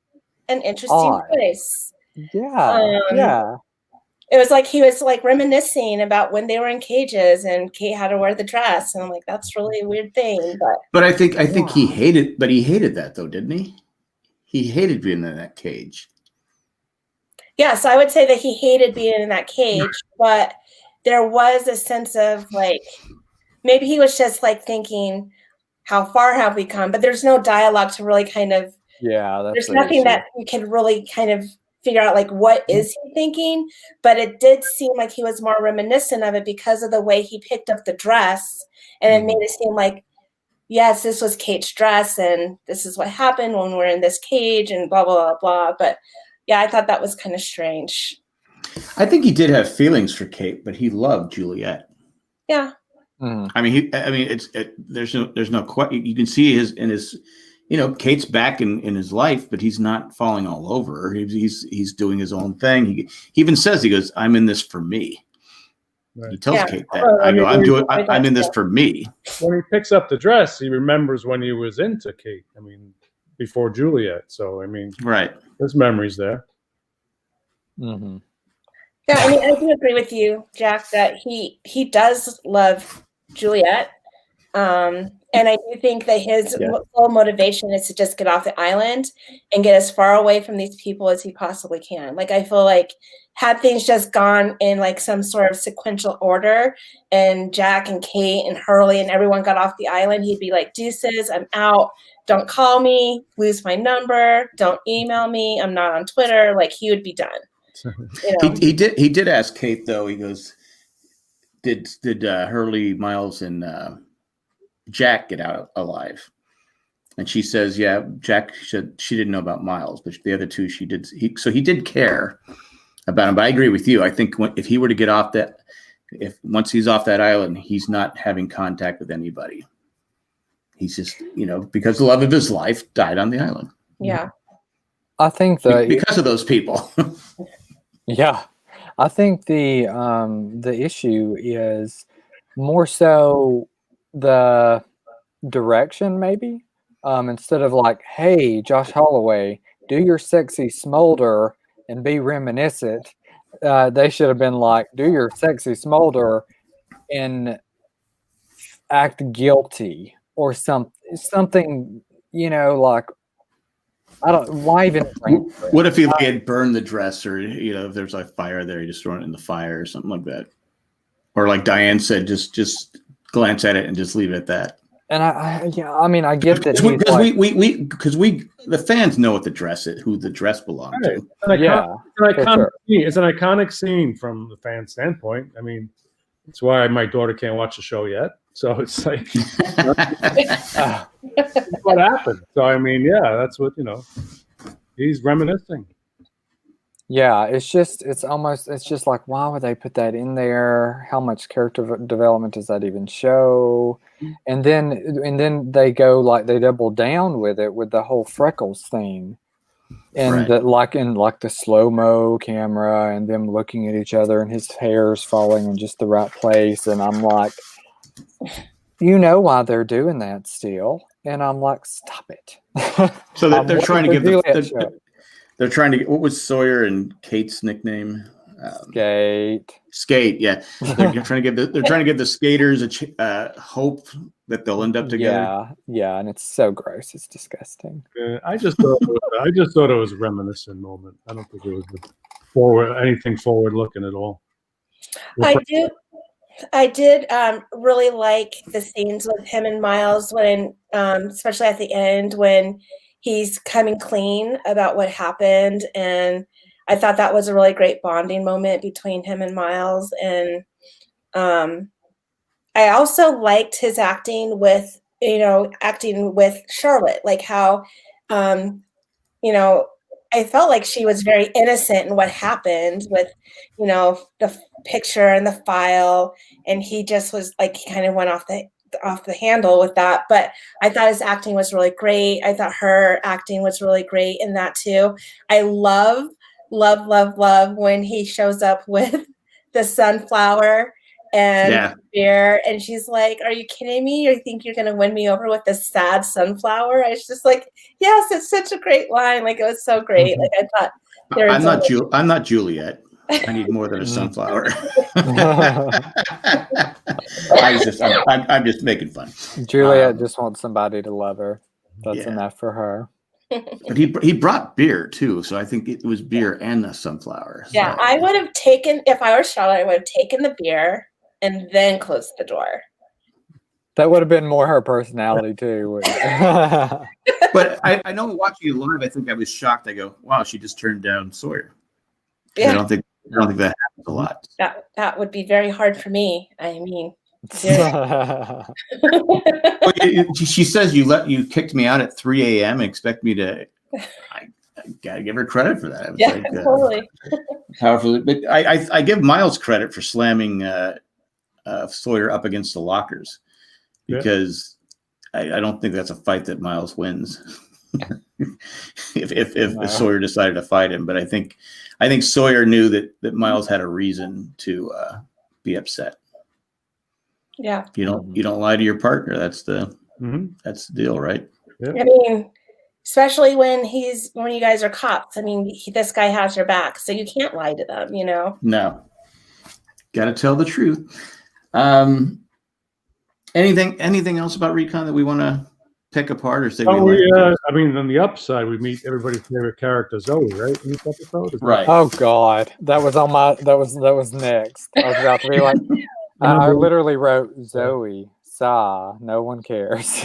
an interesting choice. Yeah. Yeah. It was like he was like reminiscing about when they were in cages and Kate had to wear the dress. And I'm like, that's really a weird thing. But I think he hated that though, didn't he? He hated being in that cage. Yes, I would say that he hated being in that cage, but there was a sense of like, maybe he was just like thinking, how far have we come? But there's no dialogue to really kind of, there's nothing that you can really kind of figure out like, what is he thinking? But it did seem like he was more reminiscent of it because of the way he picked up the dress. And it made it seem like, yes, this was Kate's dress and this is what happened when we're in this cage and blah, blah, blah, blah. But yeah, I thought that was kind of strange. I think he did have feelings for Kate, but he loved Juliet. Yeah. I mean, there's no question. You can see his, Kate's back in his life, but he's not falling all over her. He's doing his own thing. He even says, he goes, I'm in this for me. Right. He tells Kate that. I'm in this for me. When he picks up the dress, he remembers when he was into Kate. I mean, before Juliet. So, I mean, right. There's memories there. Mm-hmm. Yeah, I mean, I do agree with you, Jack, that he does love Juliet. And I do think that his whole motivation is to just get off the island and get as far away from these people as he possibly can. Like, I feel like had things just gone in like some sort of sequential order and Jack and Kate and Hurley and everyone got off the island, he'd be like, deuces, I'm out. Don't call me, lose my number, don't email me, I'm not on Twitter. Like, he would be done. He did ask Kate though. He goes, did Hurley, Miles, and Jack get out alive? And she says, yeah, Jack said she didn't know about Miles, but the other two she did. So he did care about him. But I agree with you. I think if he were to get off that, once he's off that island, he's not having contact with anybody. He's just, because the love of his life died on the island. Yeah. I think because of those people. Yeah. I think the issue is more so the direction, maybe. Instead of like, hey, Josh Holloway, do your sexy smolder and be reminiscent. They should have been like, do your sexy smolder and act guilty or something, like, I don't. Why even? What if he had burned the dress, or if there's like fire there, he just throw it in the fire or something like that, or like Diane said, just glance at it and just leave it at that. And I mean, I get that Because the fans know what the dress is, who the dress belonged Right. to. It's an iconic scene from the fan standpoint. I mean, it's why my daughter can't watch the show yet. So it's like, what happened? So I mean, yeah, that's what he's reminiscing. Yeah, it's just like, why would they put that in there? How much character development does that even show? And then they go like they double down with it with the whole freckles thing, and right. the slow-mo camera and them looking at each other and his hair's falling in just the right place, and I'm like, why they're doing that still, and I'm like, stop it. So they're trying to give they're trying to get, what was Sawyer and Kate's nickname? Skate. Yeah, they're trying to give the skaters a hope that they'll end up together. Yeah, and it's so gross. It's disgusting. I just thought it was a reminiscent moment. I don't think it was anything forward looking at all. I did really like the scenes with him and Miles when, especially at the end when he's coming clean about what happened, and I thought that was a really great bonding moment between him and Miles. And I also liked his acting with Charlotte, like how, I felt like she was very innocent in what happened with, the picture and the file, and he just was like, he kind of went off the handle with that. But I thought his acting was really great. I thought her acting was really great in that too. I love when he shows up with the sunflower and beer, and she's like, are you kidding me? You think you're gonna win me over with this sad sunflower? I was just like, yes, it's such a great line. Like, it was so great. Like, I thought I'm not Juliet. I need more than a sunflower. I'm just making fun. Juliet just wants somebody to love her. That's enough for her. But he brought beer too, so I think it was beer and a sunflower. Yeah, so. I would have taken, if I were Charlotte, I would have taken the beer and then closed the door. That would have been more her personality too. But I know watching it live, I think I was shocked. I go, wow, she just turned down Sawyer. Yeah. I don't think that happens a lot. That would be very hard for me. I mean, she says you kicked me out at 3 a.m. and expect me to. I gotta give her credit for that. Totally. Powerful, but I give Miles credit for slamming Sawyer up against the lockers, because I don't think that's a fight that Miles wins. if Sawyer decided to fight him, but I think Sawyer knew that Miles had a reason to be upset. Yeah. You don't lie to your partner. That's the deal, right? Yeah. I mean, especially when you guys are cops. I mean, this guy has your back, so you can't lie to them, No. Got to tell the truth. Anything else about Recon that we want to pick apart or say? I mean, on the upside, we meet everybody's favorite character, Zoe, right? In this episode, right? Oh God, that was next. I was about to be like, I literally wrote Zoe, no one cares.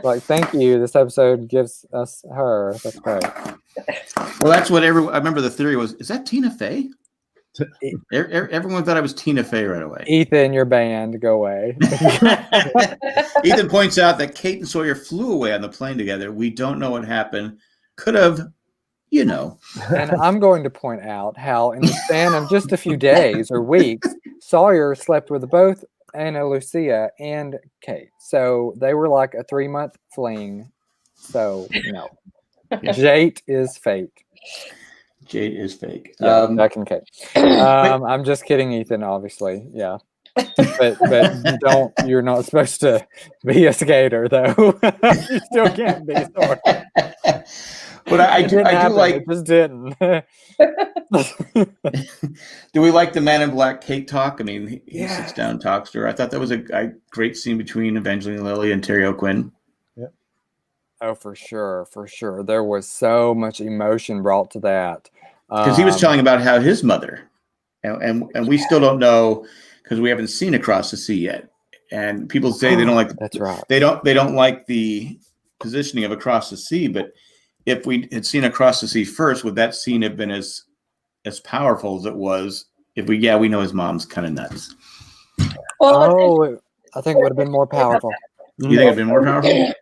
Like, thank you. This episode gives us her. That's great. Well, that's what I remember. The theory was: is that Tina Fey? Everyone thought I was Tina Fey right away. Ethan, your band, go away. Ethan points out that Kate and Sawyer flew away on the plane together. We don't know what happened. Could have, And I'm going to point out how in the span of just a few days or weeks, Sawyer slept with both Ana Lucia and Kate. So they were like a 3-month fling. So, no. Jate is fake. Jade is fake. Back in Kate. I'm just kidding, Ethan, obviously. Yeah. But you're not supposed to be a skater, though. You still can't be. Sorry. But I do like. It just didn't. Do we like the Man in Black Kate talk? I mean, he sits down and talks to her. I thought that was a great scene between Evangeline Lilly and Terry O'Quinn. Yeah. Oh, for sure. There was so much emotion brought to that. Because he was telling about how his mother, and we still don't know, because we haven't seen Across the Sea yet, And people say they don't like. That's right. They don't like the positioning of Across the Sea. But if we had seen Across the Sea first, would that scene have been as powerful as it was? If we know his mom's kind of nuts. Well, I think it would have been more powerful. You think it'd been more powerful?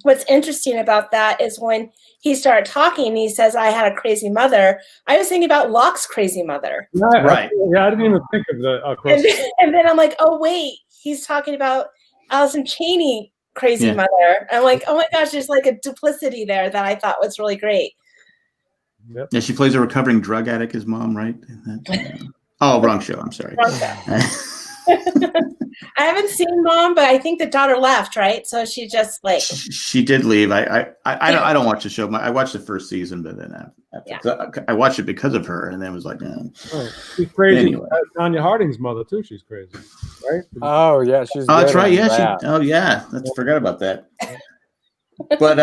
What's interesting about that is when he started talking and he says, I had a crazy mother, I was thinking about Locke's crazy mother. Right. I didn't even think of the Across. And then I'm like, oh, wait, he's talking about Allison Cheney crazy Yeah. mother. I'm like, oh my gosh, there's like a duplicity there that I thought was really great. Yep. Yeah, she plays a recovering drug addict, his mom, right? Oh, wrong show. I'm sorry. Wrong show. I haven't seen Mom, but I think the daughter left, right? So she just like she did leave. I don't watch the show. I watched the first season, but then I watched it because of her, and then was like, she's crazy. Anyway. Tanya Harding's mother too. She's crazy, right? Oh yeah, she's. Oh, that's good right. at Yeah, that. I forgot about that. But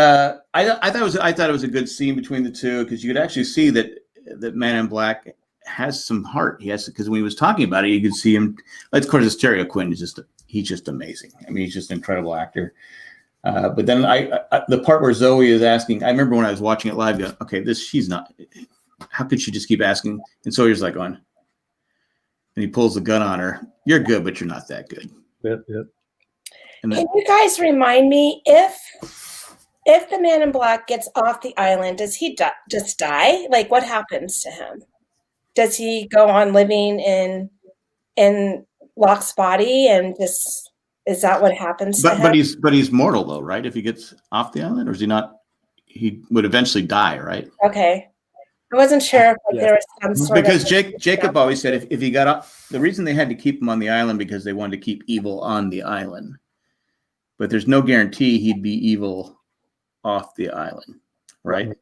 I thought it was a good scene between the two because you could actually see that Man in Black has some heart. He has, because when he was talking about it, you could see him. Of course, Asteria Quinn is he's just amazing. I mean, he's just an incredible actor. But then the part where Zoe is asking, I remember when I was watching it live, going, okay, she's not. How could she just keep asking? And Sawyer's like going, and he pulls the gun on her. You're good, but you're not that good. Yep. And then, Can you guys remind me if the Man in Black gets off the island, does he just die? Like, what happens to him? Does he go on living in Locke's body and just is that what happens to him? But he's mortal though, right? If he gets off the island, or is he not? He would eventually die, right? Okay, I wasn't sure if there was some sort because of Jacob always said if he got off, the reason they had to keep him on the island because they wanted to keep evil on the island, but there's no guarantee he'd be evil off the island, right?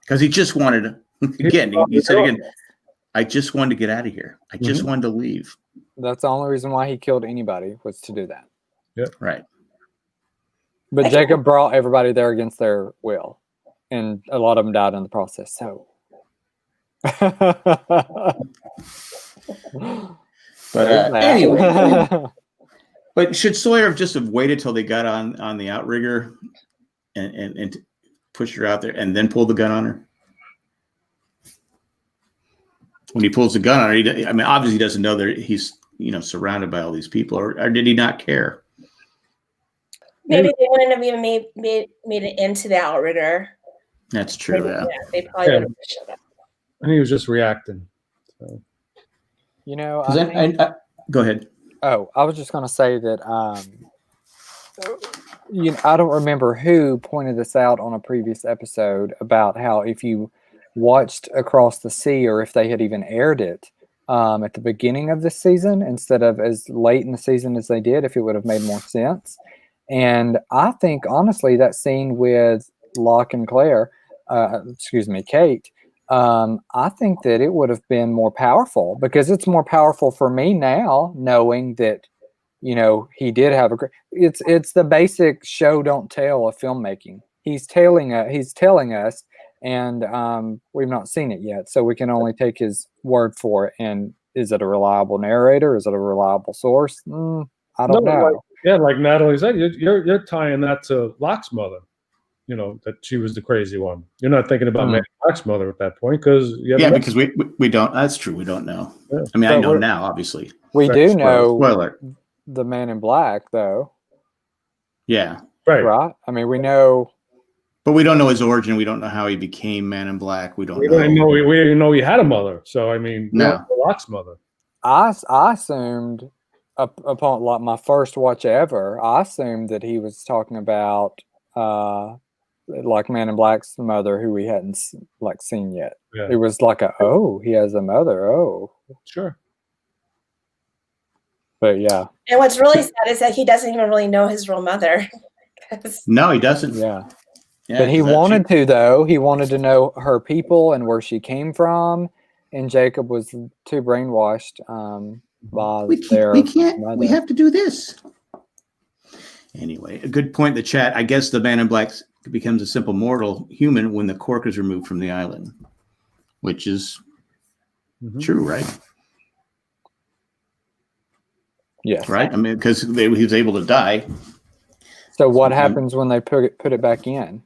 Because he just wanted again. He said again, I just wanted to get out of here. I just wanted to leave. That's the only reason why he killed anybody, was to do that. Yep. Right. But Jacob brought everybody there against their will, and a lot of them died in the process. So, but anyway, but should Sawyer have just waited till they got on the outrigger and pushed her out there and then pulled the gun on her? When he pulls the gun on her, I mean, obviously he doesn't know that he's surrounded by all these people, or did he not care? Maybe they wouldn't have even made it into the outrigger. That's true. Maybe, they probably would have pushed it up. And he was just reacting. So. Go ahead. Oh, I was just going to say that I don't remember who pointed this out on a previous episode about how if you watched Across the Sea, or if they had even aired it at the beginning of this season instead of as late in the season as they did, if it would have made more sense. And I think honestly that scene with Locke and Kate, I think that it would have been more powerful, because it's more powerful for me now knowing that he did have it's the basic show don't tell of filmmaking. He's telling us, and we've not seen it yet, so we can only take his word for it. And is it a reliable narrator? Is it a reliable source? I don't know. Like Natalie said, you're tying that to Locke's mother. That she was the crazy one. You're not thinking about Locke's mother at that point, because because we don't. That's true. We don't know. Yeah. I mean, I know now, obviously. We do know spoiler. The Man in Black, though. Yeah. Right. I mean, we know. But we don't know his origin. We don't know how he became Man in Black. We don't know. We didn't know he had a mother. So, I mean, no. Locke's mother. I assumed, upon my first watch ever, I assumed that he was talking about Man in Black's mother, who we hadn't seen yet. Yeah. It was like he has a mother. Oh. Sure. But yeah. And what's really sad is that he doesn't even really know his real mother. No, he doesn't. Yeah. But he wanted to, though. He wanted to know her people and where she came from. And Jacob was too brainwashed by their mother. We have to do this. Anyway, a good point in the chat. I guess the Man in Black becomes a simple mortal human when the cork is removed from the island, which is true, right? Yes. right? I mean, because he was able to die. So what happens when they put it back in?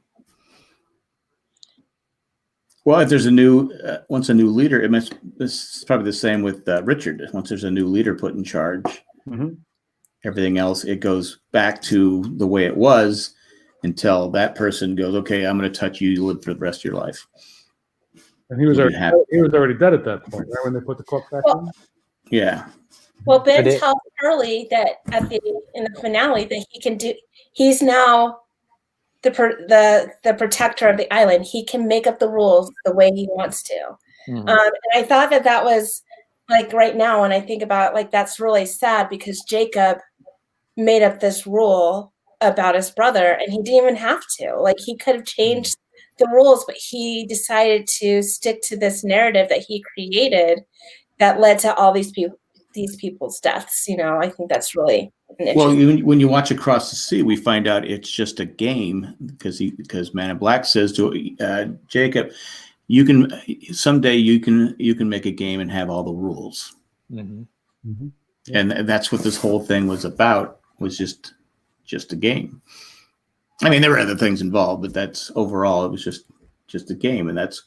Well, if there's once a new leader, this is probably the same with Richard. Once there's a new leader put in charge, everything else, it goes back to the way it was until that person goes, okay, I'm going to touch you. You live for the rest of your life. And he was already dead at that point, right? When they put the corpse back in. Yeah. Well, Ben tells Hurley that in the finale that he's now the protector of the island. He can make up the rules the way he wants to. And I thought that was like right now when I think about it, like that's really sad because Jacob made up this rule about his brother and he didn't even have to. Like he could have changed the rules, but he decided to stick to this narrative that he created that led to all these people's deaths. I think that's really well. When you watch Across the Sea, we find out it's just a game because Man in Black says to Jacob, "You can someday you can make a game and have all the rules." And that's what this whole thing was about. Was just a game. I mean, there were other things involved, but that's overall it was just a game, and that's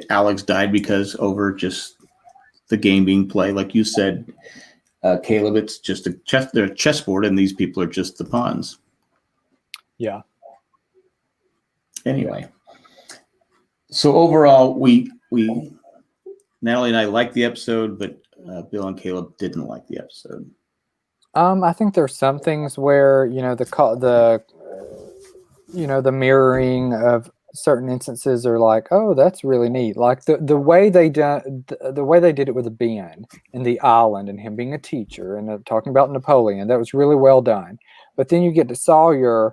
Alex died because over just the game being played, like you said, Caleb. It's just they're a chessboard, and these people are just the pawns. Yeah. Anyway, so overall, we Natalie and I liked the episode, but Bill and Caleb didn't like the episode. I think there's some things where the mirroring of certain instances are like, oh, that's really neat. Like the way they did it with Ben and the island and him being a teacher and talking about Napoleon, that was really well done. But then you get to Sawyer,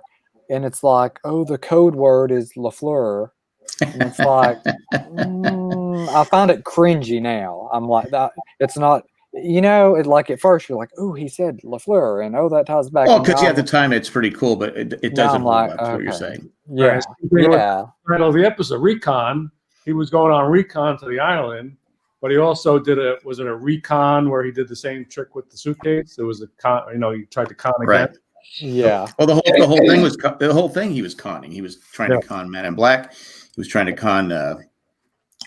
and it's like, oh, the code word is Lafleur, and it's like, I find it cringy now. I'm like that. It's not. Like at first you're like, oh, he said Lafleur, and oh, that ties back. Oh, because at the time it's pretty cool, but it doesn't hold up to what you're saying. Yeah, Title of the episode, Recon. He was going on recon to the island, but he also was it a recon where he did the same trick with the suitcase? It was a con. He tried to con again. Right. Yeah. Well, the whole thing he was conning. He was trying to con Man in Black. He was trying to con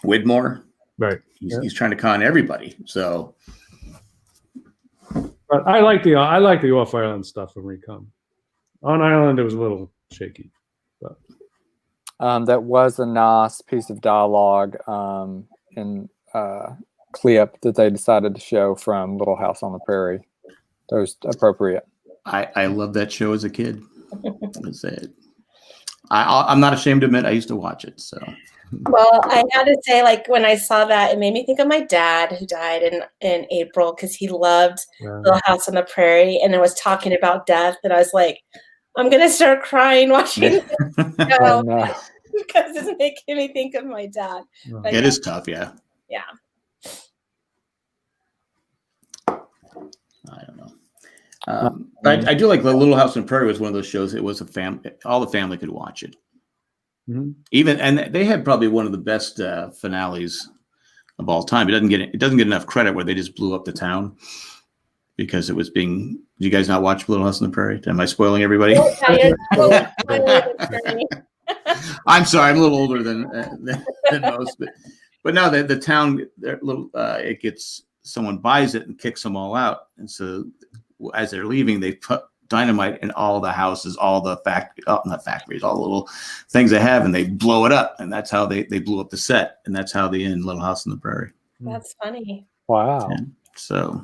Widmore. Right. He's trying to con everybody. So. But I like the off island stuff in Recon. On island, it was a little shaky. But that was a nice piece of dialogue and clip that they decided to show from Little House on the Prairie. That was appropriate. I loved that show as a kid. That's it. I'm not ashamed to admit I used to watch it. So. Well, I had to say, like, when I saw that, it made me think of my dad who died in April because he loved Little House on the Prairie and it was talking about death. And I was like, I'm going to start crying watching this show because it's making me think of my dad. But, it is tough, yeah. Yeah. I don't know. I do like the Little House on the Prairie was one of those shows. It was a family, all the family could watch it. And they had probably one of the best finales of all time. It doesn't get enough credit where they just blew up the town because it was being. Did you guys not watch Little House on the Prairie? Am I spoiling everybody? I'm sorry, I'm a little older than most, but no, the town, it gets someone buys it and kicks them all out, and so as they're leaving, they put dynamite in all the houses, all the not factories, all the little things they have, and they blow it up. And that's how they blew up the set. And that's how they end Little House on the Prairie. That's funny. Wow. And so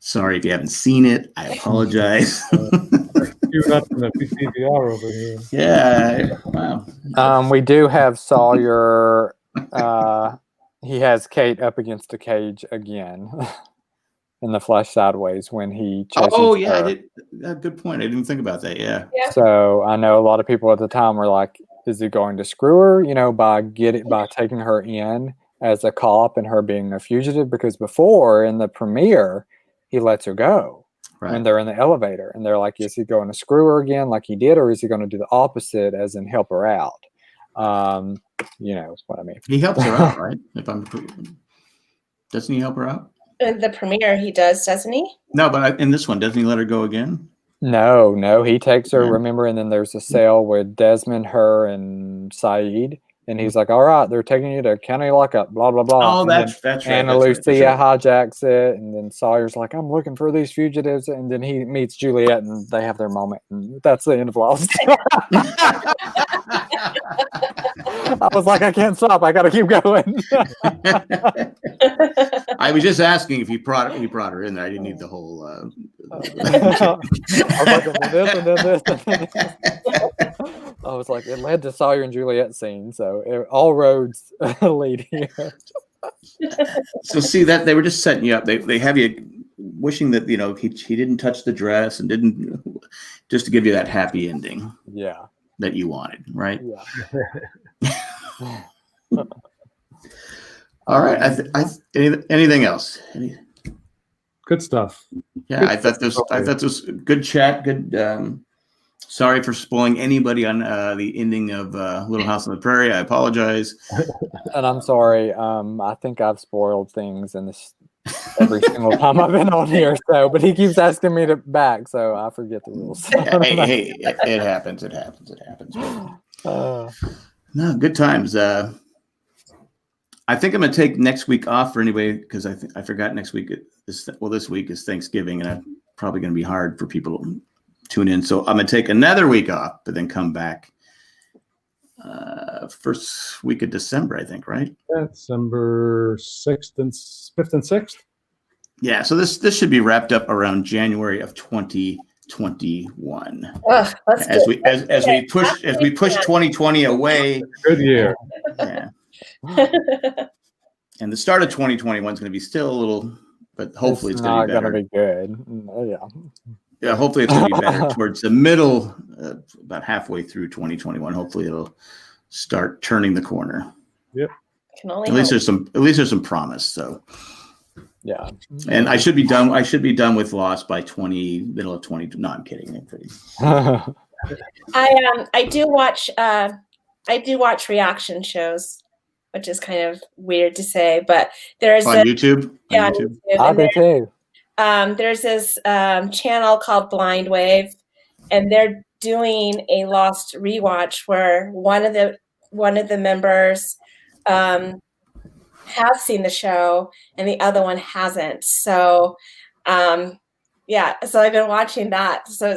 sorry if you haven't seen it. I apologize. You're up in the PTVR over here. Yeah. Wow. We do have Sawyer. He has Kate up against a cage again. In the flash sideways when he chases her. Good point. I didn't think about that. Yeah. So I know a lot of people at the time were like, is he going to screw her, by taking her in as a cop and her being a fugitive? Because before in the premiere, he lets her go when they're in the elevator. And they're like, is he going to screw her again like he did? Or is he going to do the opposite as in help her out? You know what I mean? He helps her out, right? Doesn't he help her out? the premiere he does, doesn't he? No, but in this one, doesn't he let her go again? No, he takes her, Yeah. remember, and then there's a sale with Desmond, her, and Saeed, and he's like, all right, they're taking you to county lockup, blah, blah, blah. Oh, And that's then right. Anna that's Lucia right. hijacks it, and then Sawyer's like, I'm looking for these fugitives, and then he meets Juliet, and they have their moment, and that's the end of Lost. I was like, I can't stop. I got to keep going. I was just asking if he brought her in there. I didn't need the whole. I was like, and then this, and then this, and then this. I was like, it led to Sawyer and Juliet scene, so all roads lead here. So see that they were just setting you up. They have you wishing that he didn't touch the dress and didn't, just to give you that happy ending. Yeah. That you wanted, right? Yeah. All right. Anything else? Good stuff. Yeah, I thought this was a good chat. Good. Sorry for spoiling anybody on the ending of Little House on the Prairie. I apologize. And I'm sorry. I think I've spoiled things in this every single time I've been on here. So, but he keeps asking me to back, so I forget the rules. Hey, it happens. It happens. No, good times. I think I'm gonna take next week off for anyway because I forgot next week. This week is Thanksgiving, and I'm probably gonna be hard for people to tune in. So I'm gonna take another week off, but then come back first week of December, I think, right? December 5th and 6th. Yeah. So this should be wrapped up around January of 2021. As we push 2020 away. Good year. Yeah. And the start of 2021 is going to be still a little, but hopefully it's going to be better. Going to be good. Yeah. Yeah, hopefully it's going to be better towards the middle, about halfway through 2021. Hopefully it'll start turning the corner. Yep. At least there's some promise. So. Yeah. And I should be done with Lost by middle of 20. No, I'm kidding. I do watch reaction shows, which is kind of weird to say, but there's on YouTube. Yeah, on YouTube. I do too. There's this channel called Blind Wave, and they're doing a Lost rewatch where one of the members has seen the show and the other one hasn't. So, so I've been watching that. So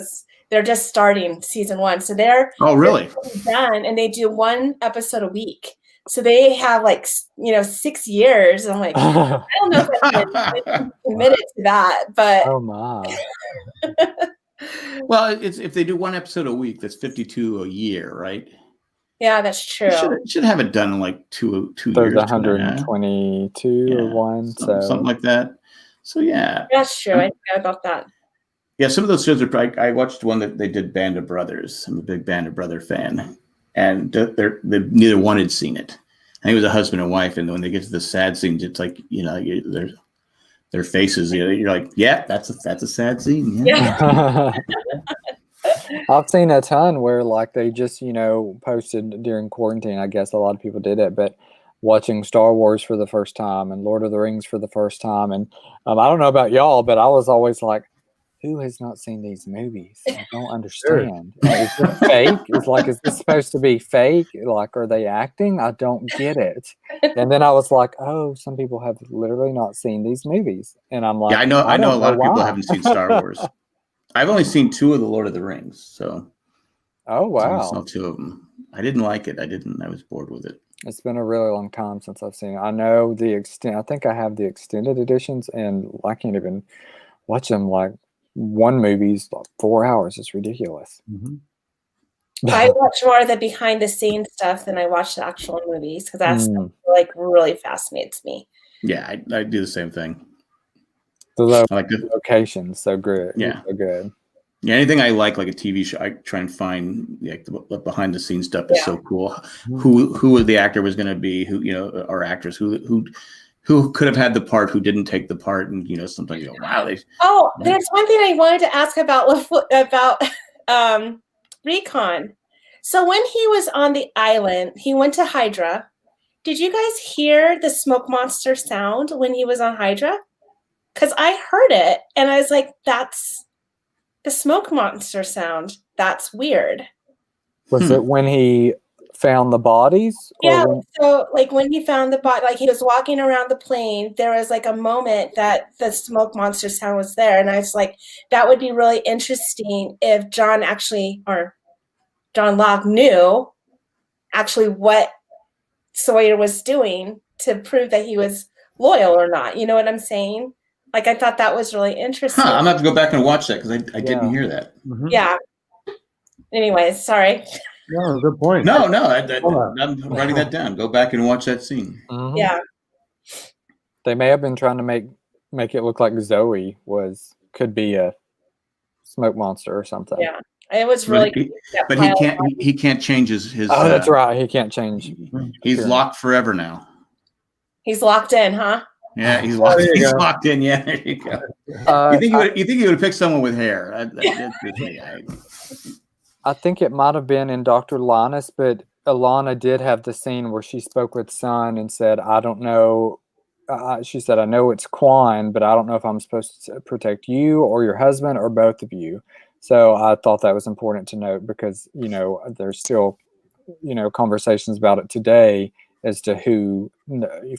they're just starting season 1. So they're really done, and they do one episode a week. So they have 6 years. I'm like, I don't know if I'm committed to that, but oh my. Well, if they do one episode a week, that's 52 a year, right? Yeah, that's true. Should have it done in like two years. There's 122 or one, something like that. So yeah, that's true. I forgot about that. Yeah, some of those shows are. I watched one that they did Band of Brothers. I'm a big Band of Brother fan, and neither one had seen it. I think it was a husband and wife, and when they get to the sad scenes, it's like their faces. You're like, yeah, that's a sad scene. Yeah. I've seen a ton where they just posted during quarantine. I guess a lot of people did it, but watching Star Wars for the first time and Lord of the Rings for the first time, and I don't know about y'all, but I was always like, who has not seen these movies? I don't understand. Is this fake? Is this supposed to be fake? Are they acting? I don't get it. And then I was like, oh, some people have literally not seen these movies. And I'm like, yeah, I know a lot of people why. haven't seen Star Wars. I've only seen 2 of the Lord of the Rings, so. Oh wow! I saw 2 of them. I didn't like it. I was bored with it. It's been a really long time since I've seen it. I know the extent. I think I have the extended editions, and I can't even watch them. One movie's 4 hours. It's ridiculous. Mm-hmm. I watch more of the behind the scenes stuff than I watch the actual movies because that stuff really fascinates me. Yeah, I do the same thing. The I like the locations, so good. Yeah, so good. Yeah, anything I like a TV show, I try and find the behind the scenes stuff is so cool. Mm-hmm. Who the actor was going to be, or actress who could have had the part, who didn't take the part, and sometimes you go, wow. There's one thing I wanted to ask about Recon. So when he was on the island, he went to Hydra. Did you guys hear the smoke monster sound when he was on Hydra? because I heard it and I was like, that's the smoke monster sound. That's weird. Was it when he found the bodies? Yeah, so like when he found the body, like he was walking around the plane, there was like a moment that the smoke monster sound was there. And I was like, that would be really interesting if John Locke knew actually what Sawyer was doing to prove that he was loyal or not. You know what I'm saying? Like, I thought that was really interesting. I'm gonna have to go back and watch that because I didn't hear that. Mm-hmm. Yeah. Anyways, sorry. No, good point. No, I'm writing that down. Go back and watch that scene. Mm-hmm. Yeah. They may have been trying to make it look like Zoe could be a smoke monster or something. Yeah. It was really but he can't change his Oh, that's right. He can't change. He's locked forever now. He's locked in, huh? Yeah, he's locked. He's locked in. Yeah, there you go. You think he would pick someone with hair? I think it might have been in Dr. Linus, but Alana did have the scene where she spoke with Son and said, "I don't know." She said, "I know it's Quan, but I don't know if I'm supposed to protect you or your husband or both of you." So I thought that was important to note because there's still conversations about it today as to who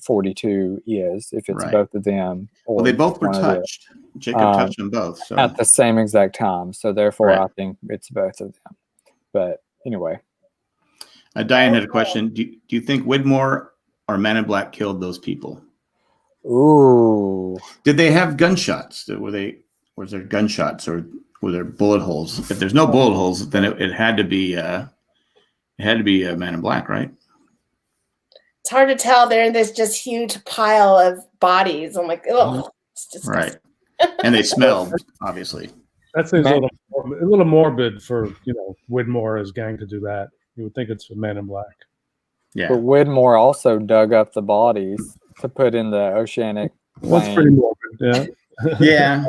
42 is, if it's both of them. Well, they both were touched. Jacob touched them both. So. At the same exact time. So therefore, I think it's both of them. But anyway. Diane had a question. Do you think Widmore or Man in Black killed those people? Ooh. Did they have gunshots? Was there gunshots or were there bullet holes? If there's no bullet holes, then it had to be a Man in Black, right? It's hard to tell. They're in this just huge pile of bodies. I'm like, oh, it's disgusting. Right. And they smelled, obviously. That seems a little morbid for Widmore's gang to do that. You would think it's a Man in Black. Yeah. But Widmore also dug up the bodies to put in the oceanic. That's pretty morbid. Yeah.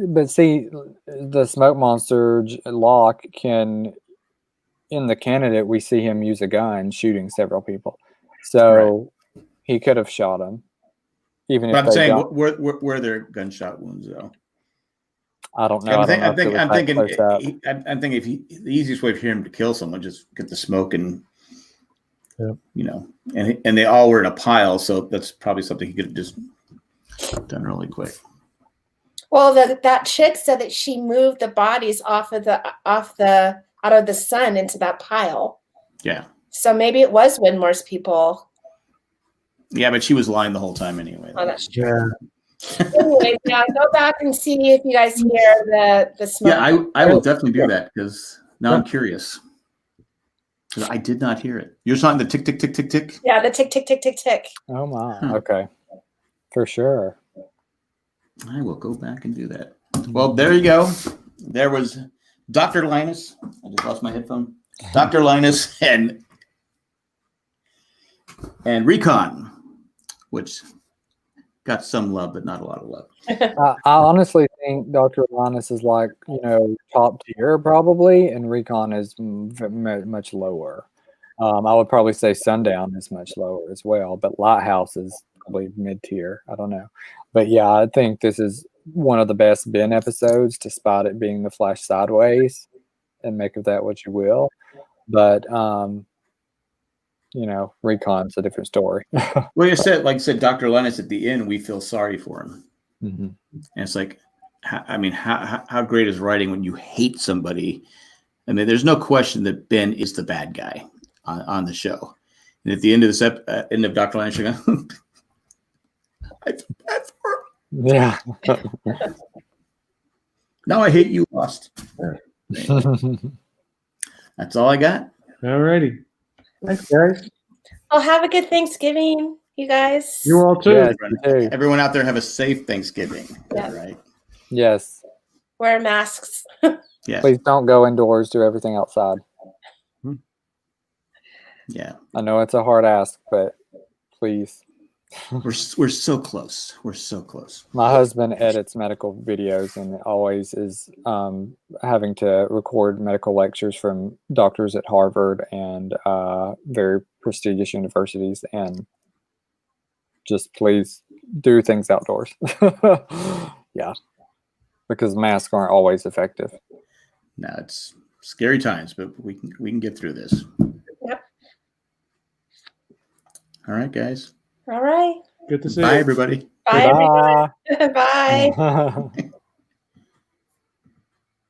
But see, the smoke monster Locke can. In the candidate, we see him use a gun shooting several people, so he could have shot him. Even if I'm saying, were there gunshot wounds though? I don't know. I'm thinking if the easiest way for him to kill someone just get the smoke and and they all were in a pile, so that's probably something he could have just done really quick. Well, that chick said that she moved the bodies out of the sun into that pile. Yeah. So maybe it was Widmore's people. Yeah, but she was lying the whole time anyway. Oh, that's true. Yeah. Anyway, go back and see if you guys hear the smoke. Yeah, I will definitely do that because now I'm curious. Because I did not hear it. You're talking the tick, tick, tick, tick, tick? Yeah, the tick, tick, tick, tick, tick. Oh, my. Okay. For sure. I will go back and do that. Well, there you go. There was Dr. Linus. I just lost my headphone. Dr. Linus and Recon, which got some love, but not a lot of love. I honestly think Dr. Linus is like, top tier probably, and Recon is much lower. I would probably say Sundown is much lower as well, but Lighthouse is probably mid-tier. I don't know. But yeah, I think this is one of the best Ben episodes, despite it being the Flash sideways, and make of that what you will. But Recon's a different story. Well, like I said, Dr. Linus at the end, we feel sorry for him. Mm-hmm. And it's like, how great is writing when you hate somebody? I mean, there's no question that Ben is the bad guy on the show. And at the end of this end of Dr. Linus, you go, I feel bad for him. Yeah. Now I hate you, Lost. That's all I got. All righty. Thanks, guys. Oh, have a good Thanksgiving, you guys. You all too. Yes, everyone out there have a safe Thanksgiving. Yeah. Right. Yes. Wear masks. Yes. Please don't go indoors. Do everything outside. Yeah. I know it's a hard ask, but please. We're so close. We're so close. My husband edits medical videos and always is having to record medical lectures from doctors at Harvard and very prestigious universities. And just please do things outdoors. Yeah, because masks aren't always effective. No, it's scary times, but we can get through this. Yep. All right, guys. All right. Good to see Bye, you. everybody. Bye, Bye. everyone. Bye. Bye.